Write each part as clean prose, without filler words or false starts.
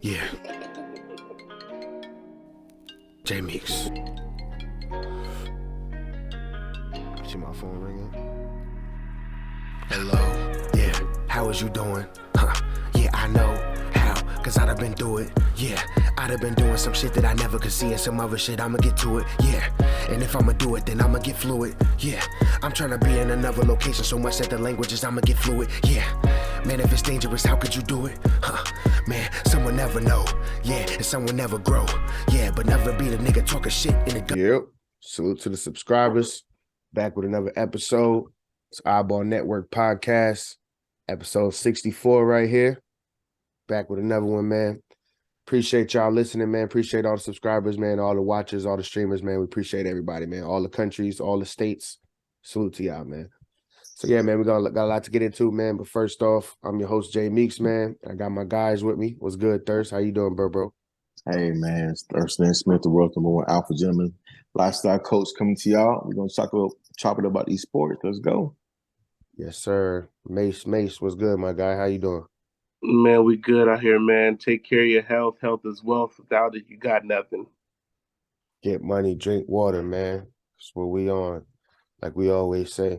Yeah. J-MEEKS. See my phone ringing? Hello. Yeah. How is you doing? Yeah, I know how. Cause I'd have been through it. Yeah. I'd have been doing some shit that I never could see, and some other shit I'ma get to it. Yeah. And if I'ma do it, then I'ma get fluid. Yeah. I'm trying to be in another location so much that the languages I'ma get fluid. Yeah. Man, if it's dangerous, how could you do it? Man, someone never know. Yeah, and someone never grow. Yeah, but never be the nigga talking shit in the gun. Yep. Salute to the subscribers. Back with another episode. It's iBall Network Podcast. Episode 64 right here. Back with another one, man. Appreciate y'all listening, man. Appreciate all the subscribers, man. All the watchers, all the streamers, man. We appreciate everybody, man. All the countries, all the states. Salute to y'all, man. So, yeah, man, we got a lot to get into, man. But first off, I'm your host, J-MEEKS, man. I got my guys with me. What's good, Thirst? How you doing, bro? Hey, man. It's Thurston Smith, the world's #1 alpha gentleman, lifestyle coach coming to y'all. We're going to chop it about these sports. Let's go. Yes, sir. Mace, what's good, my guy? How you doing? Man, we good out here, man. Take care of your health. Health is wealth. Without it, you got nothing. Get money, drink water, man. That's what we on, like we always say.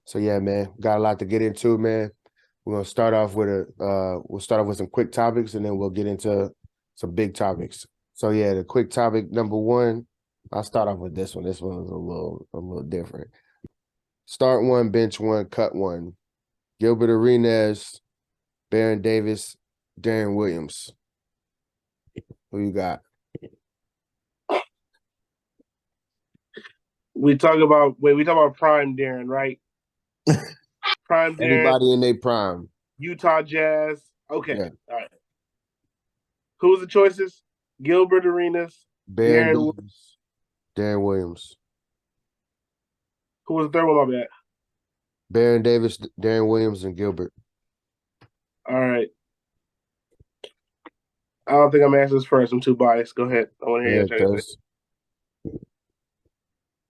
So yeah, man, got a lot to get into, man. We're gonna start off with some quick topics, and then we'll get into some big topics. So yeah, the quick topic number one, I'll start off with this one. This one is a little different. Start one, bench one, cut one. Gilbert Arenas, Baron Davis, Darren Williams. Who you got? We talk about prime Darren, right? Prime Darren. Everybody in their prime. Utah Jazz. Okay. Yeah. All right. Who was the choices? Gilbert Arenas, Baron Davis, Darren Williams. Who was the third one? My bad. Baron Davis, Darren Williams, and Gilbert. All right. I don't think I'm answering this first. I'm too biased. Go ahead. I want to hear your take.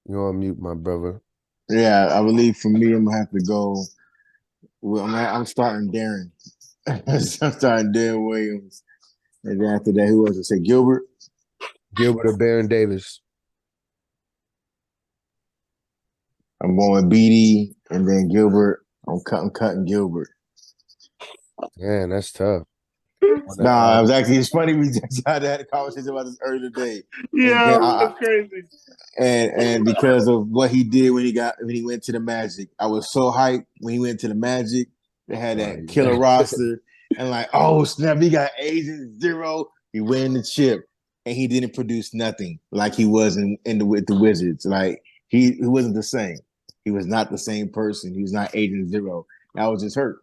You're on mute, my brother. Yeah, I believe for me, I'm going to have to go. I'm starting Darren. I'm starting Darren Williams. And then after that, who else? I say Gilbert? Gilbert or Baron Davis? I'm going BD and then Gilbert. I'm cutting Gilbert. Man, that's tough. Nah, it's funny we just had a conversation about this earlier today. Yeah, that's crazy. And because of what he did when he went to the Magic, I was so hyped when he went to the Magic. They had that killer roster, and like, oh snap, he got Agent Zero. He win the chip, and he didn't produce nothing like he was with the Wizards. Like he wasn't the same. He was not the same person. He was not Agent Zero. I was just hurt.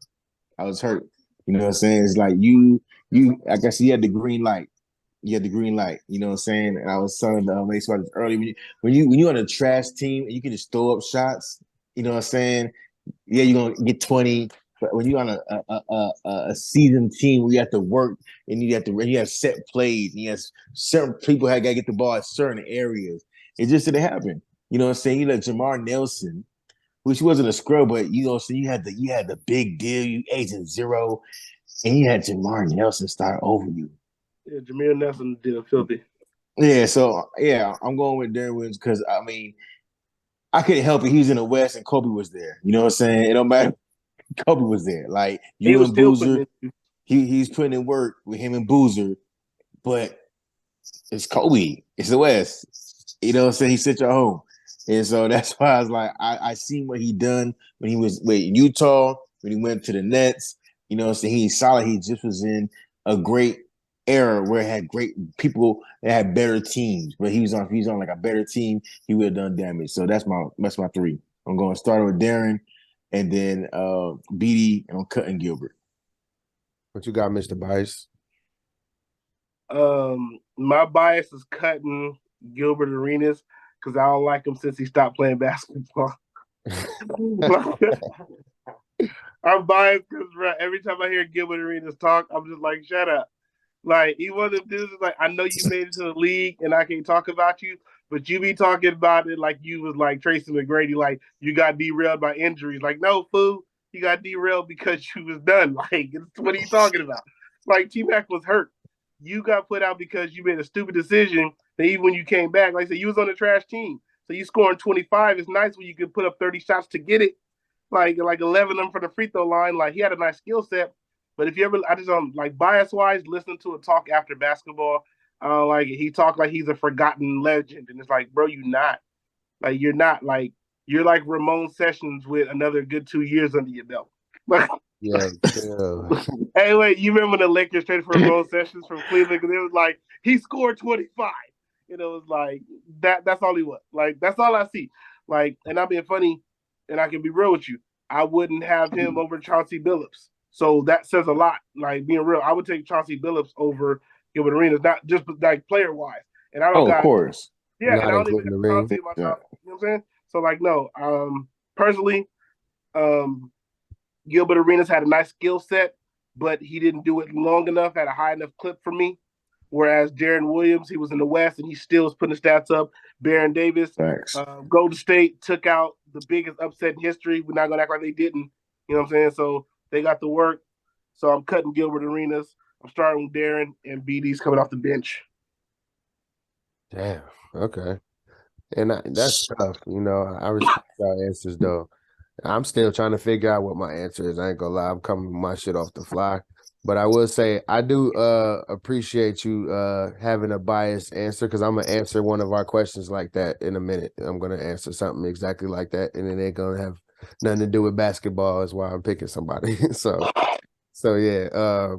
I was hurt. You know what I'm saying? It's like you. I guess he had the green light. You had the green light. You know what I'm saying? And I was telling Mace about this early. When you're on a trash team and you can just throw up shots. You know what I'm saying? Yeah, you're gonna get 20. But when you're on a seasoned team where you have to work and you have set plays and you have certain people got to get the ball at certain areas, it just didn't happen. You know what I'm saying? You let Jamar Nelson, which wasn't a scrub, but you know, so you had the big deal, you Agent Zero, and you had Jamar Nelson start over you. Yeah, Jameer Nelson did a filthy. Yeah, so yeah, I'm going with Darren Williams because I mean, I couldn't help it. He was in the West and Kobe was there. You know what I'm saying? It don't matter. Kobe was there. Like you and Boozer, he's putting in work with him and Boozer, but it's Kobe. It's the West. You know what I'm saying? He sent you home. And so that's why I was like, I seen what he done when he was with Utah, when he went to the Nets. You know what I'm saying? He's solid. He just was in a great era where it had great people that had better teams. But if he's on like a better team, he would have done damage. So that's my three. I'm going to start with Darren. And then BD, and I'm cutting Gilbert. What you got, Mr. Bias? My bias is cutting Gilbert Arenas because I don't like him since he stopped playing basketball. I'm biased because every time I hear Gilbert Arenas talk, I'm just like, shut up. Like, he one of them dudes like, I know you made it to the league and I can't talk about you, but you be talking about it like you was like Tracy McGrady, like you got derailed by injuries. Like, no, fool, you got derailed because you was done. Like, what are you talking about? Like, T-Mac was hurt. you got put out because you made a stupid decision. That even when you came back, like I said, you was on the trash team, so you scoring 25. It's nice when you can put up 30 shots to get it, like 11 of them for the free throw line. Like he had a nice skill set, but if you ever, I just like bias wise, listening to a talk after basketball, like he talked like he's a forgotten legend, and it's like, bro, you not. Like you're not. Like you're like Ramon Sessions with another good 2 years under your belt. Like, Yeah. hey, wait, you remember when the Lakers traded for Ramon Sessions from Cleveland? Because it was like he scored 25. You know, it was like that's all he was. Like that's all I see. Like, and I'm being funny, and I can be real with you. I wouldn't have him over Chauncey Billups. So that says a lot. Like being real, I would take Chauncey Billups over Gilbert Arenas, not just like player wise. And I don't of course. yeah, Not and I don't even including have the ring. Chauncey in my top. You know what I'm saying? So like, no. Personally, Gilbert Arenas had a nice skill set, but he didn't do it long enough at a high enough clip for me. Whereas Darren Williams, he was in the West and he still was putting the stats up. Baron Davis, Golden State took out the biggest upset in history. We're not going to act like they didn't. You know what I'm saying? So they got the work. So I'm cutting Gilbert Arenas. I'm starting with Darren, and BD's coming off the bench. Damn. Okay. And that's tough. You know, I respect our answers, though. I'm still trying to figure out what my answer is. I ain't gonna lie. I'm coming with my shit off the fly. But I will say I do appreciate you having a biased answer, because I'm going to answer one of our questions like that in a minute. I'm going to answer something exactly like that, and it ain't going to have nothing to do with basketball is why I'm picking somebody. so yeah.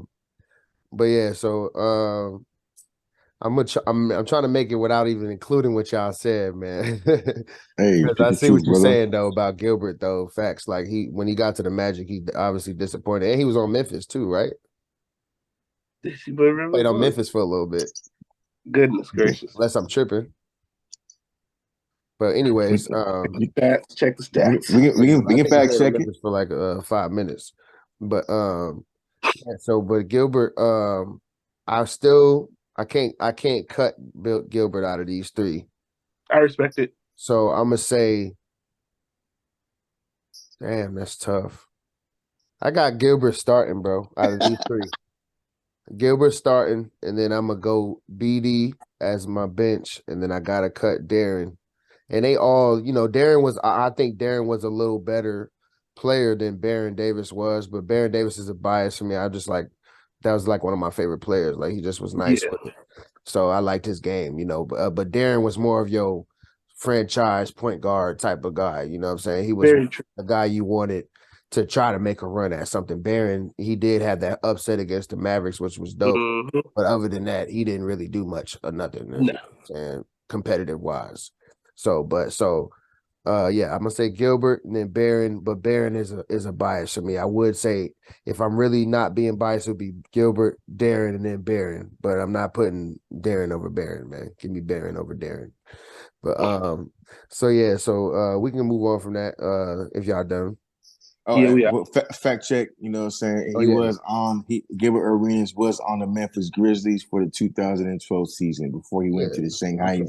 But yeah, so I'm trying to make it without even including what y'all said, man. Hey, I see what you're brother. saying though about Gilbert though. Facts. Like when he got to the Magic, he obviously disappointed, and he was on Memphis too, right? Played on Memphis for a little bit. Goodness gracious! Unless I'm tripping. But anyways, check the stats. We can fact check it for like 5 minutes. But but Gilbert, I can't cut Gilbert out of these three. I respect it. So I'm gonna say, damn, that's tough. I got Gilbert starting, bro, out of these three. Gilbert starting, and then I'm gonna go BD as my bench, and then I gotta cut Darren. And they all, I think Darren was a little better player than Baron Davis was, but Baron Davis is a bias for me. I just like that was like one of my favorite players. Like he just was nice with it. So I liked his game, But Darren was more of your franchise point guard type of guy. You know what I'm saying? He was a guy you wanted to try to make a run at something. Baron, he did have that upset against the Mavericks, which was dope. Mm-hmm. But other than that, he didn't really do much or nothing. No. Competitive wise. Yeah, I'm gonna say Gilbert and then Baron, but Baron is a bias for me. I would say if I'm really not being biased, it would be Gilbert, Darren, and then Baron. But I'm not putting Darren over Baron, man. Give me Baron over Darren. But so we can move on from that if y'all done. Oh, yeah, we are. Fact check, you know what I'm saying? Gilbert Arenas was on the Memphis Grizzlies for the 2012 season before he went to the Shanghai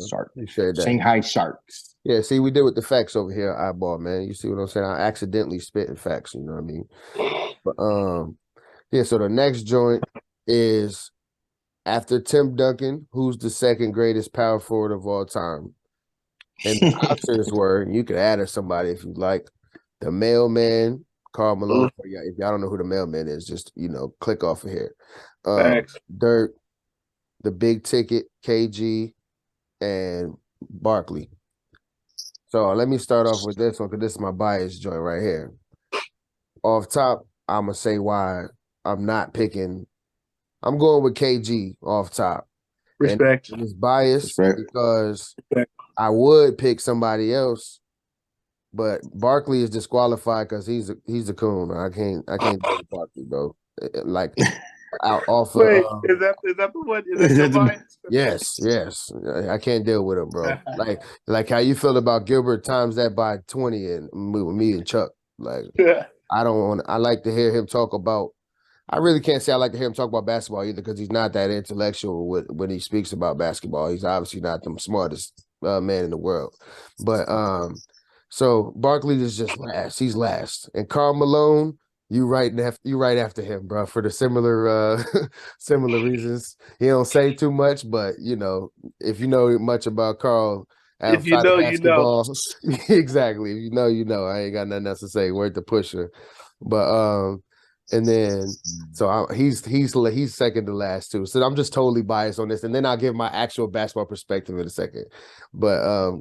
Sharks. Yeah, see, we did with the facts over here at iBall, man. You see what I'm saying? I accidentally spitting facts, you know what I mean? But so the next joint is after Tim Duncan, who's the second greatest power forward of all time? And the options were, you could add somebody if you'd like, the mailman, Karl Malone. If y'all don't know who the mailman is, just click off of here. Dirk, the big ticket, KG, and Barkley. So let me start off with this one because this is my bias joint right here. Off top, I'm gonna say why I'm not picking. I'm going with KG off top. Respect. And it's biased because I would pick somebody else. But Barkley is disqualified because he's a coon. I can't do Barkley, bro. Like off. Wait, is that the one? Is that the bias? Yes. I can't deal with him, bro. like how you feel about Gilbert times that by 20 and with me and Chuck. Like I like to hear him talk about. I really can't say I like to hear him talk about basketball either because he's not that intellectual when he speaks about basketball. He's obviously not the smartest man in the world, but. So Barkley is just last. He's last. And Karl Malone, You right after him, bro, for the similar similar reasons. He don't say too much, but you know, if you know much about Carl If you outside of know, you know. basketball, exactly. If you know, you know. I ain't got nothing else to say. Word to Pusher. But and then he's second to last too. So I'm just totally biased on this. And then I'll give my actual basketball perspective in a second. But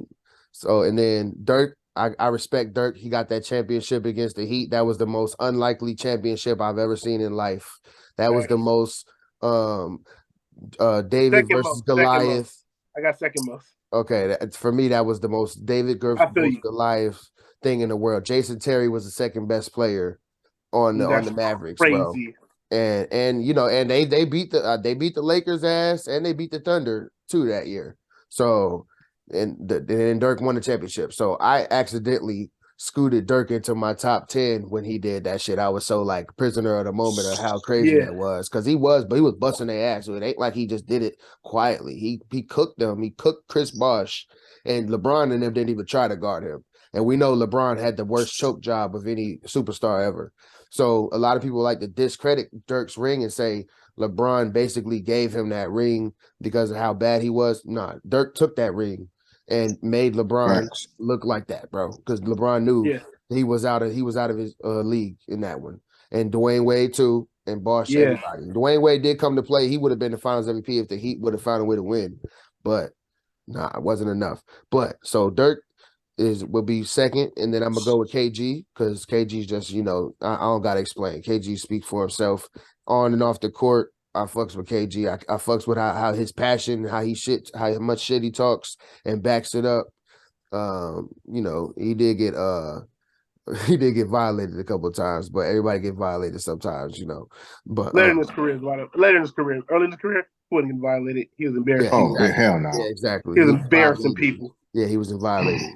so and then Dirk, I respect Dirk. He got that championship against the Heat. That was the most unlikely championship I've ever seen in life. That was the most David Second versus most. Second Goliath. most. I got second most. Okay, for me, that was the most David versus Goliath thing in the world. Jason Terry was the second best player on the Mavericks, crazy. Bro. And you know, and they beat the Lakers ass and they beat the Thunder too that year. So and Dirk won the championship. So I accidentally scooted Dirk into my top 10 when he did that shit. I was so like prisoner of the moment of how crazy that was. Cause he was busting their ass. So it ain't like he just did it quietly. He cooked them. He cooked Chris Bosh, and LeBron and them didn't even try to guard him. And we know LeBron had the worst choke job of any superstar ever. So a lot of people like to discredit Dirk's ring and say LeBron basically gave him that ring because of how bad he was. Nah, Dirk took that ring and made LeBron look like that, bro. Because LeBron knew he was out of his league in that one. And Dwayne Wade too, and Bosh, everybody. Dwayne Wade did come to play. He would have been the Finals MVP if the Heat would have found a way to win, but nah, it wasn't enough. But so Dirk will be second, and then I'm gonna go with KG because KG's just, you know, I don't gotta explain. KG speaks for himself on and off the court. I fucks with KG. I fucks with how his passion, how much shit he talks and backs it up. You know, he did get violated a couple of times, but everybody get violated sometimes, you know. But later in his career, early in his career, he wasn't getting violated. He was embarrassing. Oh, exactly. Hell no. Yeah, exactly. He was embarrassing people. Yeah, he was violated.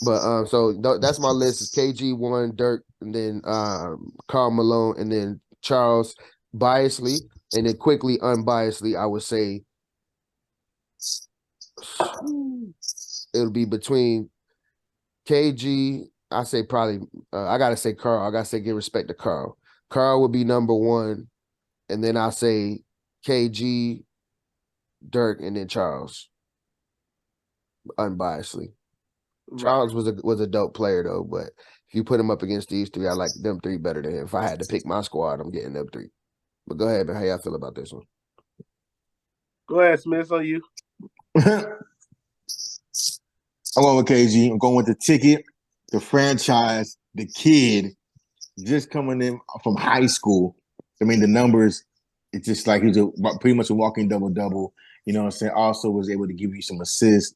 But so that's my list. Is KG 1, Dirk, and then Karl Malone, and then Charles biasly, and then quickly unbiasedly, I would say it'll be between KG. I say probably I gotta say Karl. I gotta say give respect to Karl. Karl would be number 1, and then I'll say KG, Dirk, and then Charles. Unbiasedly. Charles was a dope player though, but if you put him up against these three, I like them three better than him. If I had to pick my squad, I'm getting them three. But go ahead, man. How y'all feel about this one? Go ahead, Smith. It's on you. I'm going with KG. I'm going with the ticket, the franchise, the kid just coming in from high school. I mean, the numbers, it's just like he's pretty much a walking double-double. You know what I'm saying? Also was able to give you some assists.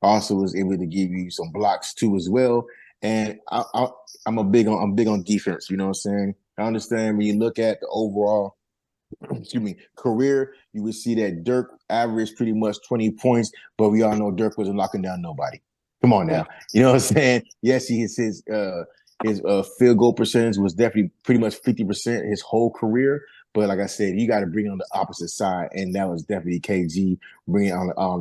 Also was able to give you some blocks too as well. And I'm big on defense. You know what I'm saying? I understand when you look at the overall career, you would see that Dirk averaged pretty much 20 points, but we all know Dirk wasn't locking down nobody. Come on now. You know what I'm saying? Yes, his field goal percentage was definitely pretty much 50% his whole career. But like I said, you got to bring on the opposite side, and that was definitely KG bringing on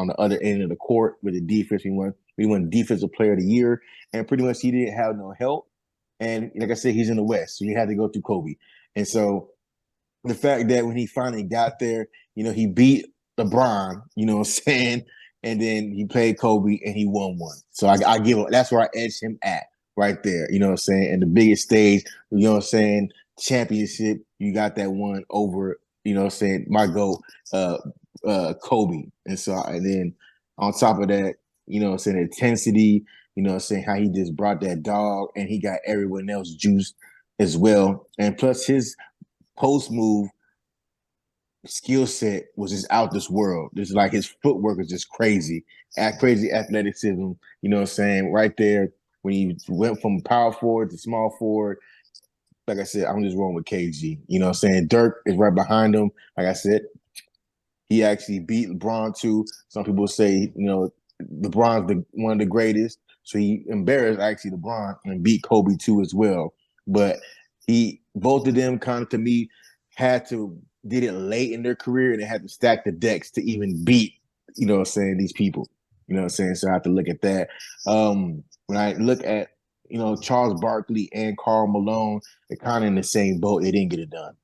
the other end of the court with the defense. We won Defensive Player of the Year, and pretty much he didn't have no help. And like I said, he's in the West, so you had to go through Kobe. And so the fact that when he finally got there, you know, he beat LeBron, you know what I'm saying, and then he played Kobe and he won one. So I give that's where I edge him at right there, you know what I'm saying, and the biggest stage, you know what I'm saying, championship, you got that one over, you know what I'm saying, my GOAT, Kobe. And so, and then on top of that, you know what I'm saying, intensity, you know what I'm saying, how he just brought that dog and he got everyone else juiced as well. And plus his post move skill set was just out this world. Just like his footwork is just crazy athleticism, you know what I'm saying, right there when he went from power forward to small forward. Like I said, I'm just rolling with KG. You know what I'm saying? Dirk is right behind him. Like I said, he actually beat LeBron too. Some people say, you know, LeBron's one of the greatest. So he embarrassed actually LeBron and beat Kobe too as well. But both of them kind of, to me, did it late in their career and they had to stack the decks to even beat, you know what I'm saying, these people. You know what I'm saying? So I have to look at that. When I look at Charles Barkley and Karl Malone, they're kind of in the same boat. They didn't get it done.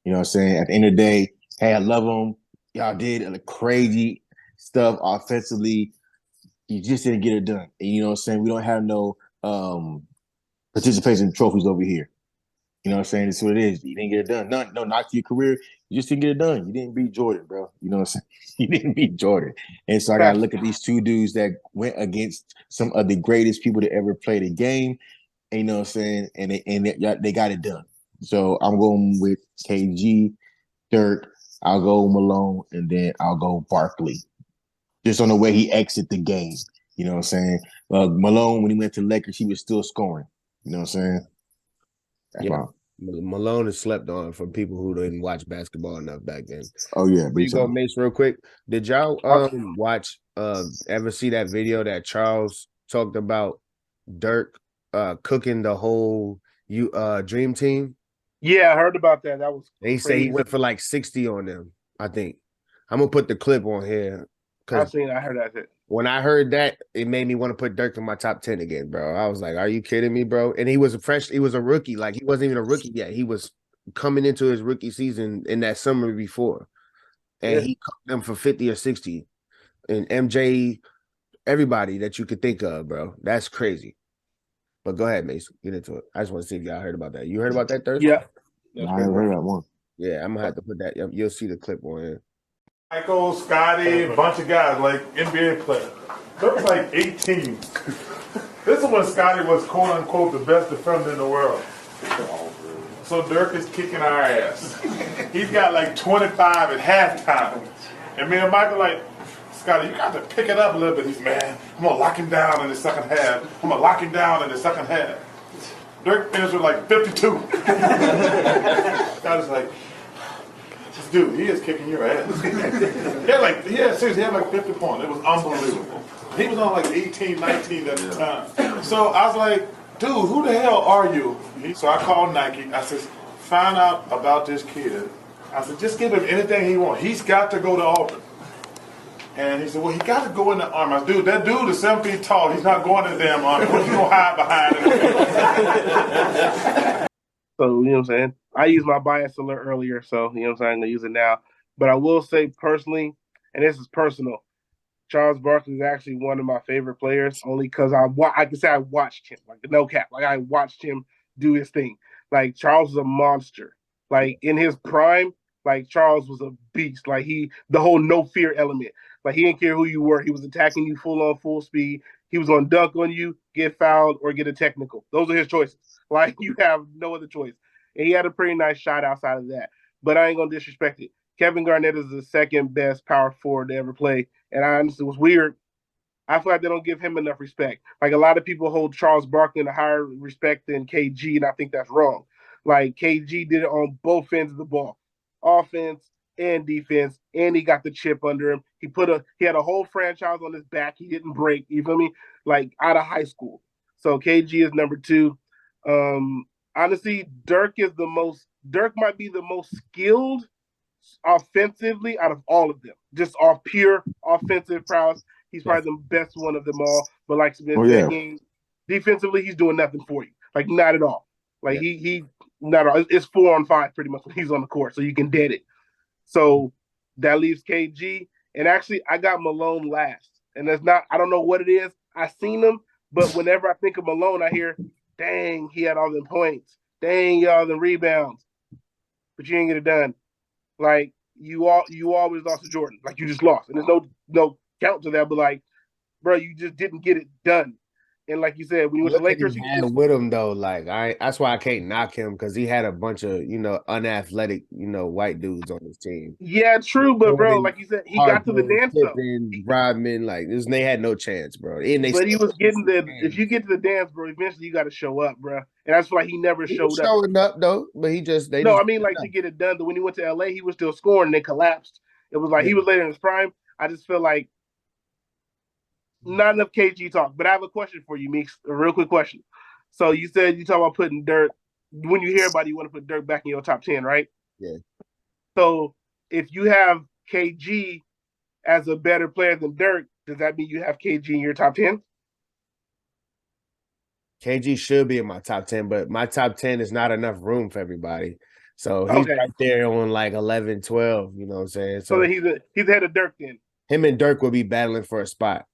You know what I'm saying? At the end of the day, hey, I love them. Y'all did crazy stuff offensively. You just didn't get it done. And you know what I'm saying? We don't have no participation trophies over here. You know what I'm saying? That's what it is. You didn't get it done. No knock to your career. You just didn't get it done. You didn't beat Jordan, bro. You know what I'm saying? You didn't beat Jordan. And so I got to look at these two dudes that went against some of the greatest people to ever play the game. And you know what I'm saying? And they got it done. So I'm going with KG, Dirk. I'll go Malone, and then I'll go Barkley. Just on the way he exited the game. You know what I'm saying? Malone, when he went to Lakers, he was still scoring. You know what I'm saying? That's yeah. Malone is slept on for people who didn't watch basketball enough back then. Oh yeah, you go, Mace, real quick. Did y'all watch ever see that video that Charles talked about Dirk cooking the whole dream team? Yeah, I heard about that. That was they say he went for like 60 on them. I think I'm gonna put the clip on here. I heard that. When I heard that, it made me want to put Dirk in my top 10 again, bro. I was like, are you kidding me, bro? And he was a rookie. Like, he wasn't even a rookie yet. He was coming into his rookie season in that summer before. And he cooked them for 50 or 60. And MJ, everybody that you could think of, bro. That's crazy. But go ahead, Mason. Get into it. I just want to see if y'all heard about that. You heard about that, Thursday? Yeah. I haven't heard that one. Yeah, I'm going to have to put that. You'll see the clip on here. Michael, Scotty, a bunch of guys, like NBA players. Dirk was like 18. This is when Scotty was quote unquote the best defender in the world. So Dirk is kicking our ass. He's got like 25 at halftime. And me and Michael like, Scotty, you got to pick it up a little bit. He's, man, I'm going to lock him down in the second half. Dirk finished with like 52. Scotty's like, dude, he is kicking your ass. Seriously, he had like 50 points. It was unbelievable. He was on like 18, 19 at the time. So I was like, dude, who the hell are you? So I called Nike. I said, find out about this kid. I said, just give him anything he wants. He's got to go to Auburn. And he said, well, he got to go in the Army. I said, dude, that dude is 7 feet tall. He's not going to the damn Army. What you going to hide behind him? So, you know what I'm saying? I used my bias alert earlier, so, you know what I'm saying? I'm going to use it now. But I will say personally, and this is personal, Charles Barkley is actually one of my favorite players, only because I can say I watched him, like no cap. Like, I watched him do his thing. Like, Charles was a monster. Like, in his prime, like, Charles was a beast. Like, the whole no fear element. Like, he didn't care who you were. He was attacking you full speed. He was going to dunk on you, get fouled, or get a technical. Those are his choices. Like, you have no other choice. And he had a pretty nice shot outside of that. But I ain't going to disrespect it. Kevin Garnett is the second best power forward to ever play. And I honestly was weird. I feel like they don't give him enough respect. Like, a lot of people hold Charles Barkley in a higher respect than KG, and I think that's wrong. Like, KG did it on both ends of the ball. Offense and defense, and he got the chip under him. He had a whole franchise on his back. He didn't break, you feel me? Like, out of high school. So KG is number 2. Honestly, Dirk might be the most skilled offensively out of all of them. Just off pure offensive prowess, he's probably the best one of them all. But like saying, defensively, he's doing nothing for you. Like, not at all. Like, he not at all. It's 4-on-5 pretty much when he's on the court, so you can dead it. So that leaves KG. And actually, I got Malone last. And I don't know what it is. I seen him, but whenever I think of Malone, I hear, dang, he had all them points. Dang, y'all them rebounds. But you ain't get it done. Like, you always lost to Jordan. Like, you just lost. And there's no count to that, but like, bro, you just didn't get it done. And like you said, when you went to Lakers, he had with him though. Like, that's why I can't knock him, because he had a bunch of unathletic white dudes on his team. Yeah, true, but bro, like you said, he got to the dance though. Rodman, like this, they had no chance, bro. And but he was getting if you get to the dance, bro, eventually you got to show up, bro. And that's why he never showed up. Showing up though, but to get it done. But when he went to LA, he was still scoring. And they collapsed. It was like he was later in his prime. I just feel like not enough KG talk. But I have a question for you, Meeks. A real quick question. So you said you talk about putting Dirk. When you hear about it, you want to put Dirk back in your top 10, right? Yeah. So if you have KG as a better player than Dirk, does that mean you have KG in your top 10? KG should be in my top 10, but my top 10 is not enough room for everybody. So he's Okay. right there on like 11, 12, you know what I'm saying? So then he's ahead of Dirk then. Him and Dirk will be battling for a spot.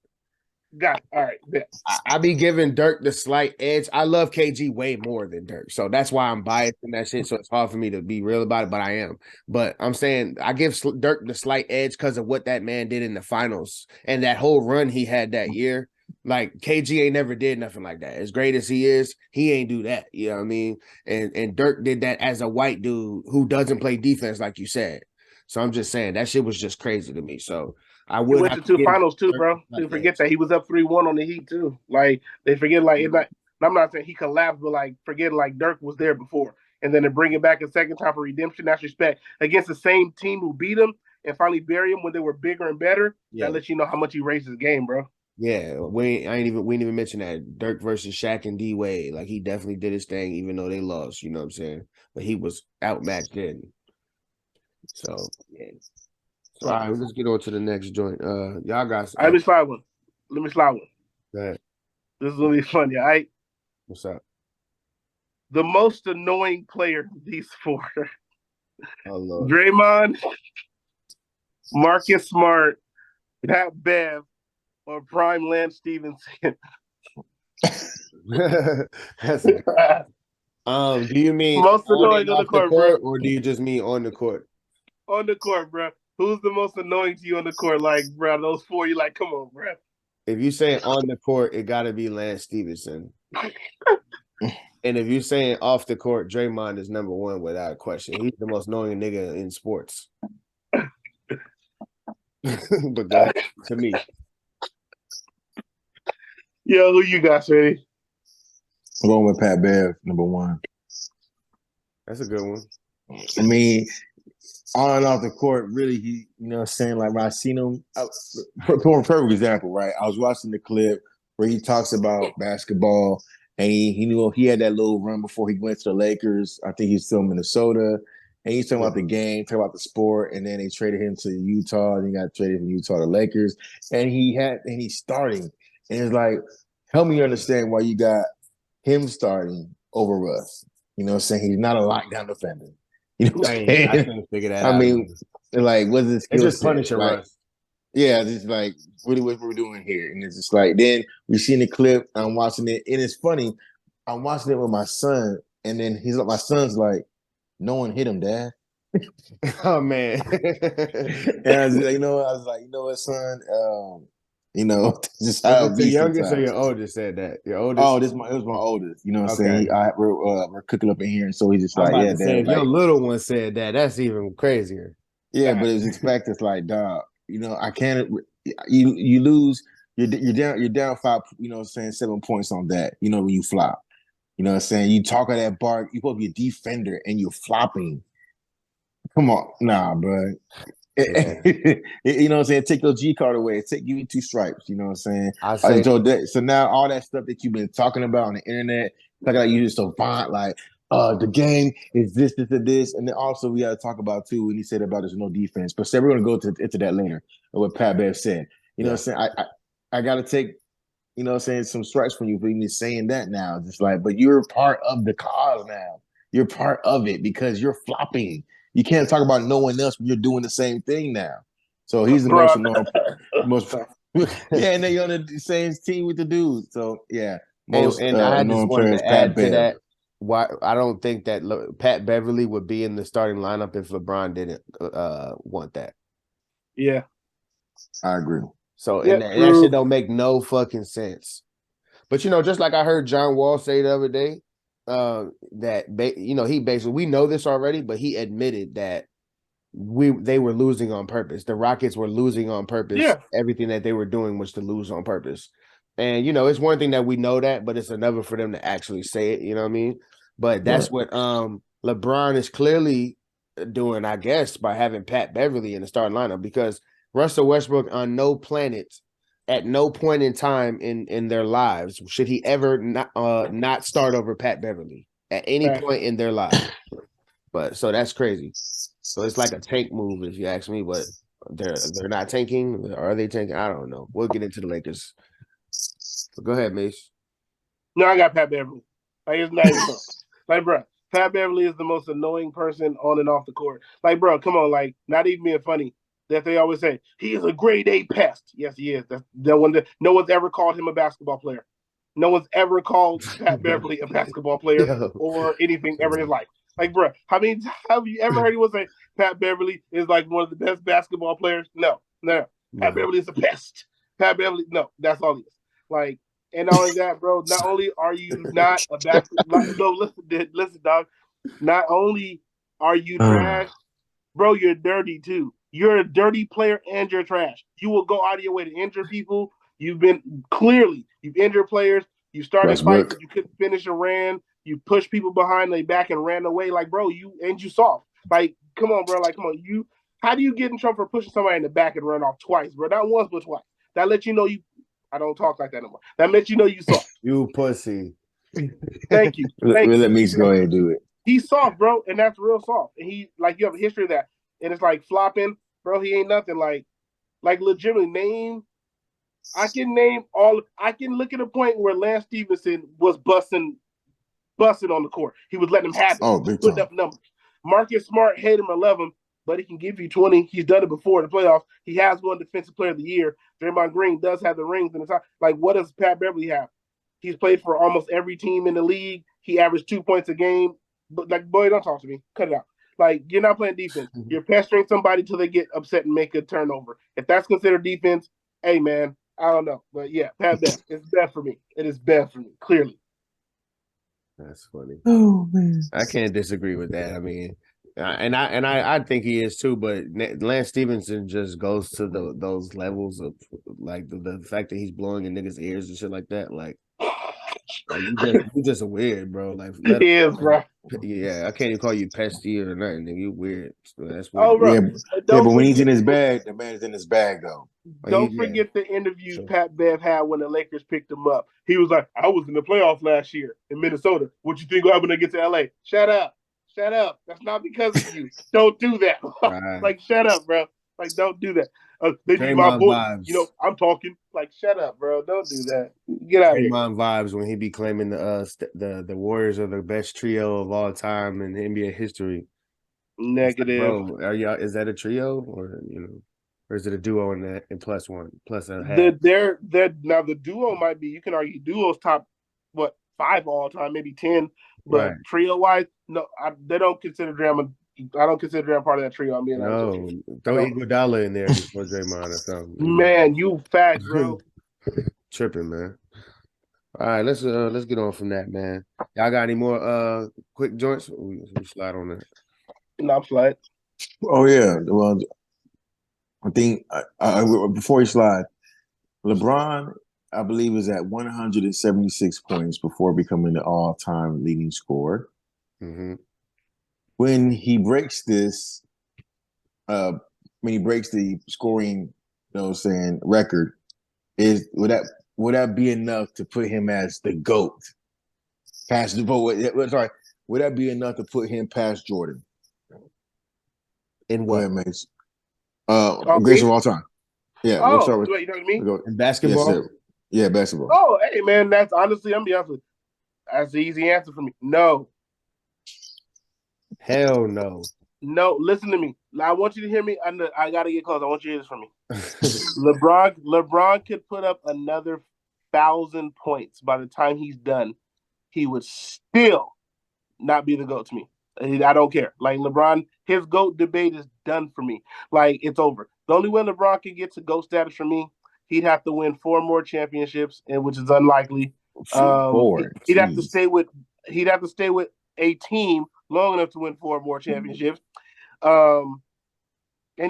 Got it. All right. Bet. I be giving Dirk the slight edge. I love KG way more than Dirk. So that's why I'm biased in that shit. So it's hard for me to be real about it, but I am. But I'm saying I give Dirk the slight edge because of what that man did in the finals and that whole run he had that year. Like KG ain't never did nothing like that. As great as he is, he ain't do that. You know what I mean? And Dirk did that as a white dude who doesn't play defense, like you said. So I'm just saying that shit was just crazy to me. So I would he went have to two finals too, Dirk bro. like They forget that he was up 3-1 on the Heat too. Like they forget, like it's not. I'm not saying he collapsed, but like forgetting like Dirk was there before, and then to bring it back a second time for redemption, that's respect against the same team who beat him and finally bury him when they were bigger and better. Yeah. That lets you know how much he raised his game, bro. Yeah, we ain't even mention that Dirk versus Shaq and D Wade. Like he definitely did his thing, even though they lost. You know what I'm saying? But he was outmatched then. So yeah. So all right, let's get on to the next joint. Y'all guys. Let me slide one. Go ahead. This is gonna be funny. All right. What's up? The most annoying player of these four: Oh Lord. Draymond, Marcus Smart, Pat Bev, or Prime Lance Stevenson. That's do you mean most on annoying on the off court, bro? bro? Or do you just mean on the court? On the court, bro. Who's the most annoying to you on the court? Like, bro, those four, you like, come on, bro. If you say on the court, it got to be Lance Stevenson. And if you're saying off the court, Draymond is number one without question. He's the most annoying nigga in sports. But that, to me. Yo, who you got, ready? I'm going with Pat Bev, number one. That's a good one. I mean, on and off the court, really, he, you know what I'm saying? Like, when I seen him, for a perfect example, right? I was watching the clip where he talks about basketball, and he knew he had that little run before he went to the Lakers. I think he's still in Minnesota. And he's talking about the game, talking about the sport, and then they traded him to Utah, and he got traded from Utah to Lakers. And he's starting. And it's like, help me understand why you got him starting over Russ. You know what I'm saying? He's not a lockdown defender. You know what I'm saying? I couldn't figure that out. I mean, like, what's his skill set? It's just punishing like, Russ. Yeah, it's like, really what we're doing here. And it's just like, then we seen the clip, I'm watching it, and it's funny. I'm watching it with my son, and then my son's like, no one hit him, Dad. Oh man. And I was like, you know what, son? You know, just how the youngest or your oldest said that? Your oldest? Oh, it was my oldest. You know what I'm saying? We're cooking up in here, and so he's just like, yeah, Dad. If your little one said that, that's even crazier. Yeah, but it's fact. It's like, dog. You know, I can't. You lose. You're down 5. You know what I'm saying? 7 points on that. You know, when you flop. You know what I'm saying? You talk of that bar. You supposed to be a defender, and you're flopping. Come on, nah, bro. Yeah. You know what I'm saying? Take your G card away. Give you 2 stripes. You know what I'm saying? So now all that stuff that you've been talking about on the internet, like you just savant, like the game is this, and then also we got to talk about too. When he said about there's no defense, but we're gonna go into that later. What Pat Bev said. You know what I'm saying? I got to take, you know what I'm saying, some stripes from you for even saying that now. Just like, but you're part of the cause now. You're part of it because you're flopping. You can't talk about no one else when you're doing the same thing now. So he's the most annoying. Yeah, and then you're on the same team with the dude. So yeah, and I just wanted to add to that. Why I don't think that Pat Beverly would be in the starting lineup if LeBron didn't want that. Yeah, I agree. So and that shit don't make no fucking sense. But you know, just like I heard John Wall say the other day. He basically, we know this already, but he admitted that they were losing on purpose. The Rockets were losing on purpose. Yeah. Everything that they were doing was to lose on purpose. And you know, it's one thing that we know that, but it's another for them to actually say it. You know what I mean? But that's what LeBron is clearly doing, I guess, by having Pat Beverly in the starting lineup, because Russell Westbrook on no planet. At no point in time in their lives should he ever not start over Pat Beverly at any point in their lives. But so that's crazy. So it's like a tank move, if you ask me. But they're not tanking. Are they tanking? I don't know. We'll get into the Lakers. So go ahead, Mace. No, I got Pat Beverly. Like, it's not even close. Like, bro, Pat Beverly is the most annoying person on and off the court. Like, bro, come on, like, not even being funny. That they always say he is a grade A pest. Yes, he is. That's the one that no one's ever called him a basketball player. No one's ever called Pat Beverly a basketball player Yo. or anything ever in his life. Like, bro, have you ever heard anyone say Pat Beverly is like one of the best basketball players? No. Pat Beverly is a pest. Pat Beverly, no, that's all he is. Like, and not only that, bro, not only are you not a basketball, no, listen, dog. Not only are you trash, bro, you're dirty too. You're a dirty player and you're trash. You will go out of your way to injure people. You've injured players. You started fights that you couldn't finish and ran. You pushed people behind their back and ran away. Like, bro, you soft. Like, come on, bro. Like, come on. How do you get in trouble for pushing somebody in the back and run off twice, bro? Not once, but twice. That lets you know I don't talk like that anymore. That lets you know you soft. You pussy. Thank you. Let me go ahead and do it. He's soft, bro, and that's real soft. And you have a history of that. And it's like flopping, bro. He ain't nothing. Like legitimately I can look at a point where Lance Stevenson was busting on the court. He was letting him have it. Oh, big putting time. up numbers. Marcus Smart, hate him or love him, but he can give you 20. He's done it before in the playoffs. He has won Defensive Player of the Year. Draymond Green does have the rings in his house. Like, what does Pat Beverly have? He's played for almost every team in the league. He averaged 2 points a game. But, like, boy, don't talk to me. Cut it out. Like, you're not playing defense. You're pestering somebody till they get upset and make a turnover. If that's considered defense, hey, man, I don't know. But, yeah, Pat Bev, it's bad for me. It is bad for me, clearly. That's funny. Oh man, I can't disagree with that. I mean, I think he is too. But Lance Stevenson just goes to those levels of like the fact that he's blowing in niggas' ears and shit like that. Like you just weird, bro. Like He is, bro. Yeah, I can't even call you pesty or nothing. Nigga. You weird. So that's weird. Oh, bro. yeah, but when he's in his bag, the man's in his bag though. Don't forget the interview Pat Bev had when the Lakers picked him up. He was like, I was in the playoffs last year in Minnesota. What you think will happen when they get to LA? Shut up. That's not because of you. Don't do that. Right. Like, shut up, bro. Like, don't do that. They be my boy. You know, I'm talking. Like, shut up, bro. Don't do that. Get out of here. Draymond vibes when he be claiming the Warriors are the best trio of all time in NBA history. Negative. Bro, is that a trio or or is it a duo in that and plus one plus a half? Now the duo might be. You can argue duos top 5 all time, maybe 10. But right. Trio wise, no, they don't consider Draymond. I don't consider Draymond part of that trio. I mean, no, throw Iguodala in there before Draymond or something. Man, you fat, bro. Tripping, man. All right, let's get on from that, man. Y'all got any more quick joints? We slide on that. No, I'm slide. Oh yeah, well, I think before you slide, LeBron, I believe, is at 176 points before becoming the all-time leading scorer. Mm-hmm. When he breaks this, when he breaks the scoring, record, would that be enough to put him as the GOAT? Would that be enough to put him past Jordan? In what? Greatest of all time. Yeah. Oh, we'll start with, you know what I mean? In basketball? Yes, yeah, basketball. Oh, hey, man, that's honestly, I'm be honest with you. That's the easy answer for me. No. Hell no. No, listen to me. I want you to hear me. I got to get close. I want you to hear this from me. LeBron could put up another 1,000 points. By the time he's done, he would still not be the GOAT to me. I don't care. Like, LeBron, his GOAT debate is done for me. Like, it's over. The only way LeBron can get to GOAT status for me, he'd have to win 4 more championships, and which is unlikely. He'd have to stay with a team long enough to win 4 more championships. And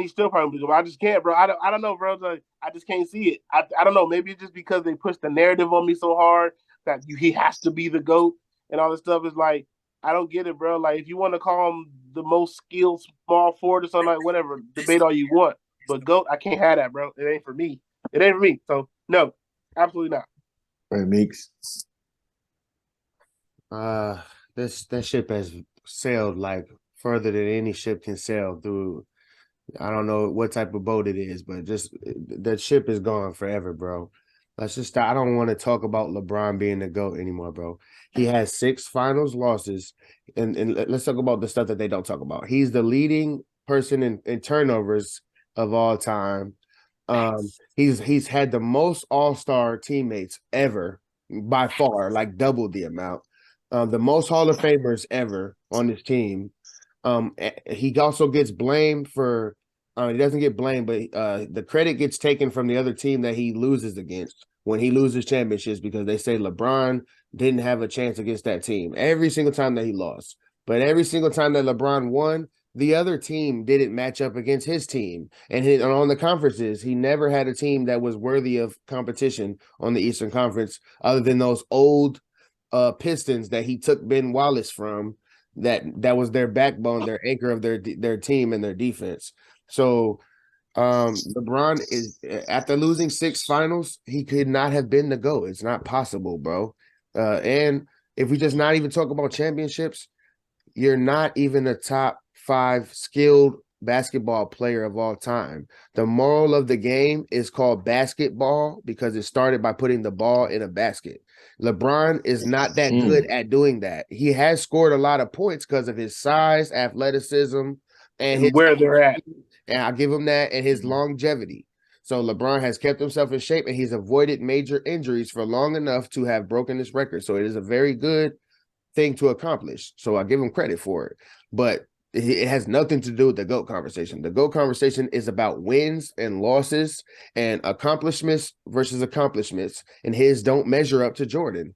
he's still probably go. I just can't, bro. I don't know, bro. Like, I just can't see it. I don't know. Maybe it's just because they pushed the narrative on me so hard that he has to be the GOAT and all this stuff. Is like, I don't get it, bro. Like, if you want to call him the most skilled small forward or something, like, whatever, debate all you want. But GOAT, I can't have that, bro. It ain't for me. So no, absolutely not. Right, Meeks. That ship has sailed like further than any ship can sail through. I don't know what type of boat it is, but just that ship is gone forever, bro. Let's just stop. I don't want to talk about LeBron being the GOAT anymore, bro. He has 6 finals losses, and let's talk about the stuff that they don't talk about. He's the leading person in turnovers of all time. He's had the most all-star teammates ever by far, like double the amount. The most Hall of Famers ever on his team. He also gets blamed for he doesn't get blamed, but the credit gets taken from the other team that he loses against when he loses championships because they say LeBron didn't have a chance against that team every single time that he lost. But every single time that LeBron won, the other team didn't match up against his team. And on the conferences, he never had a team that was worthy of competition on the Eastern Conference other than those old Pistons that he took Ben Wallace from. That was their backbone, their anchor of their team and their defense. So LeBron is, after losing 6 finals, he could not have been the GOAT. It's not possible, bro. And if we just not even talk about championships, you're not even a top 5 skilled basketball player of all time. The moral of the game is called basketball because it started by putting the ball in a basket. LeBron is not that good at doing that. He has scored a lot of points because of his size, athleticism, and where they're at. And I'll give him that, and his longevity. So LeBron has kept himself in shape, and he's avoided major injuries for long enough to have broken this record. So it is a very good thing to accomplish. So I give him credit for it. But it has nothing to do with the GOAT conversation. The GOAT conversation is about wins and losses and accomplishments versus accomplishments, and his don't measure up to Jordan.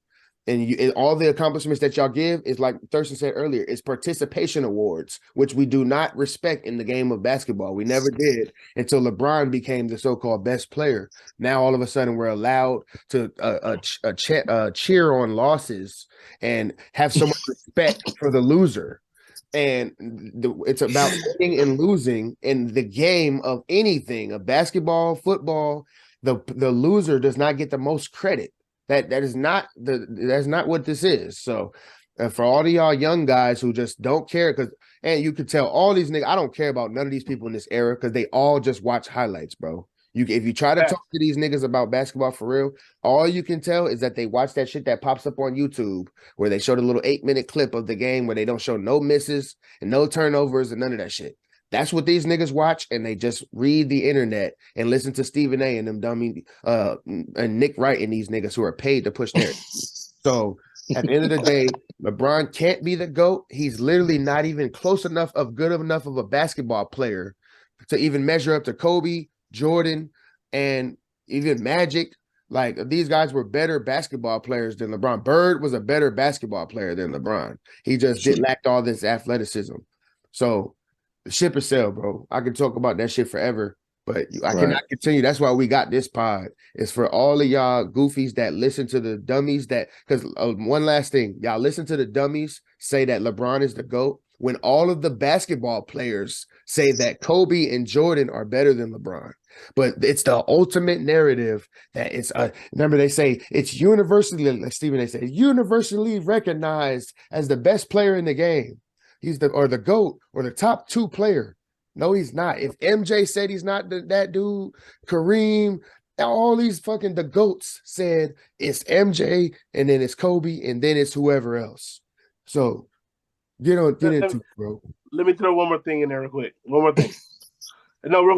And all the accomplishments that y'all give is, like Thurston said earlier, is participation awards, which we do not respect in the game of basketball. We never did until LeBron became the so-called best player. Now all of a sudden we're allowed to cheer on losses and have so much respect for the loser. And it's about winning and losing in the game of anything, of basketball, football. The loser does not get the most credit. That's not what this is. So for all of y'all young guys who just don't care, and you could tell all these niggas, I don't care about none of these people in this era because they all just watch highlights, bro. If you try to talk to these niggas about basketball for real, all you can tell is that they watch that shit that pops up on YouTube where they showed a little 8-minute clip of the game where they don't show no misses and no turnovers and none of that shit. That's what these niggas watch, and they just read the internet and listen to Stephen A. and them dummy and Nick Wright and these niggas who are paid to push their. So at the end of the day, LeBron can't be the GOAT. He's literally not even close enough of a basketball player to even measure up to Kobe, Jordan, and even Magic. Like, these guys were better basketball players than LeBron. Bird was a better basketball player than LeBron. He just lacked all this athleticism. So the ship is sailed, bro. I can talk about that shit forever, but I cannot continue. That's why we got this pod. It's for all of y'all goofies that listen to the dummies because one last thing, y'all listen to the dummies say that LeBron is the GOAT when all of the basketball players say that Kobe and Jordan are better than LeBron. But it's the ultimate narrative that it's remember they say it's universally, like Stephen A. said, universally recognized as the best player in the game. He's the GOAT or the top 2 player. No, he's not. If MJ said he's not that dude, Kareem, all these fucking the GOATs said it's MJ and then it's Kobe and then it's whoever else. So get into it, bro. Let me throw one more thing in there real quick. One more thing. Real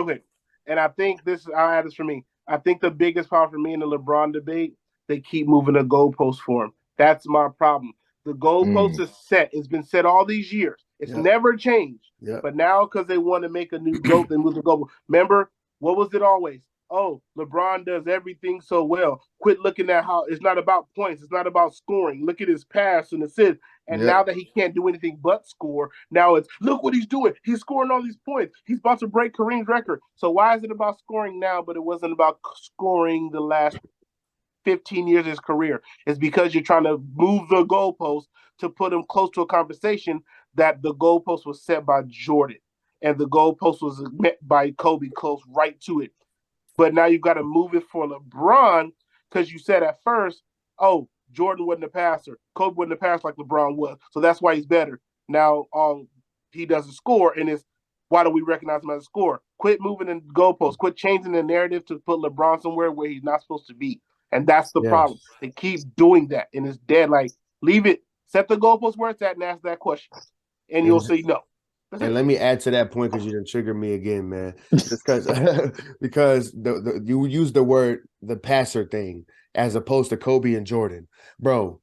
quick. And I think I'll add this for me. I think the biggest problem for me in the LeBron debate, they keep moving the goalpost for him. That's my problem. The goalpost is set. It's been set all these years. It's never changed. Yep. But now because they want to make a new GOAT, they move the goalpost. Remember, what was it always? Oh, LeBron does everything so well. Quit looking at how it's not about points. It's not about scoring. Look at his pass and assists. And now that he can't do anything but score, now it's, look what he's doing. He's scoring all these points. He's about to break Kareem's record. So why is it about scoring now, but it wasn't about scoring the last 15 years of his career? It's because you're trying to move the goalpost to put him close to a conversation that the goalpost was set by Jordan. And the goalpost was met by Kobe close right to it. But now you've got to move it for LeBron because you said at first, oh, Jordan wasn't a passer. Kobe wasn't a passer like LeBron was. So that's why he's better. Now he doesn't score, and it's Why do we recognize him as a scorer? Quit moving the goalposts. Quit changing the narrative to put LeBron somewhere where he's not supposed to be. And that's the problem. They keep doing that, and it's dead. Like, leave it. Set the goalposts where it's at and ask that question, and you'll say no. And let me add to that point because you didn't trigger me again, man. Just because you use the word the passer thing as opposed to Kobe and Jordan, bro.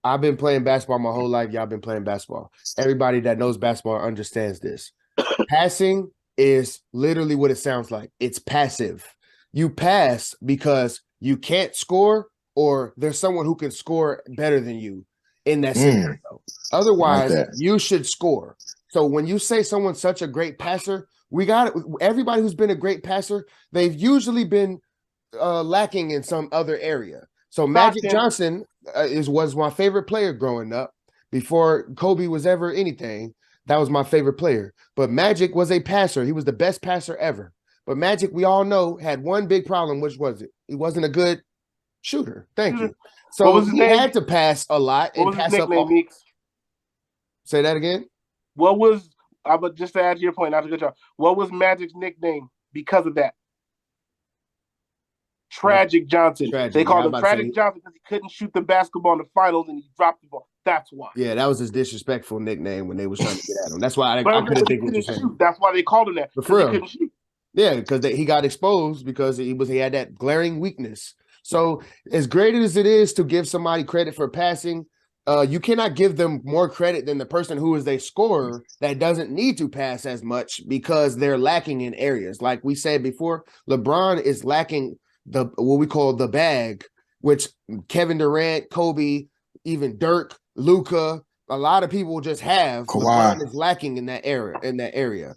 I've been playing basketball my whole life. Y'all been playing basketball. Everybody that knows basketball understands this. Passing is literally what it sounds like. It's passive. You pass because you can't score, or there's someone who can score better than you in that scenario. Otherwise, Like you should score. So when you say someone's such a great passer, we got it. Everybody who's been a great passer, they've usually been lacking in some other area. So Magic Johnson was my favorite player growing up. Before Kobe was ever anything, that was my favorite player. But Magic was a passer. He was the best passer ever. But Magic, we all know, had one big problem. Which was it? He wasn't a good shooter. Thank you. So he had to pass a lot and pass up. Meeks? Say that again. What was, just to add to your point, not to get y'all, what was Magic's nickname because of that? Tragic Johnson. Tragic. They called him Tragic Johnson because he couldn't shoot the basketball in the finals and he dropped the ball. That's why. Yeah, that was his disrespectful nickname when they was trying to get at him. That's why I couldn't think what you're saying. That's why they called him that. But for real. He couldn't shoot. Yeah, because he got exposed because he had that glaring weakness. So as great as it is to give somebody credit for passing, you cannot give them more credit than the person who is a scorer that doesn't need to pass as much because they're lacking in areas. Like we said before, LeBron is lacking what we call the bag, which Kevin Durant, Kobe, even Dirk, Luka, a lot of people just have. LeBron is lacking in that area.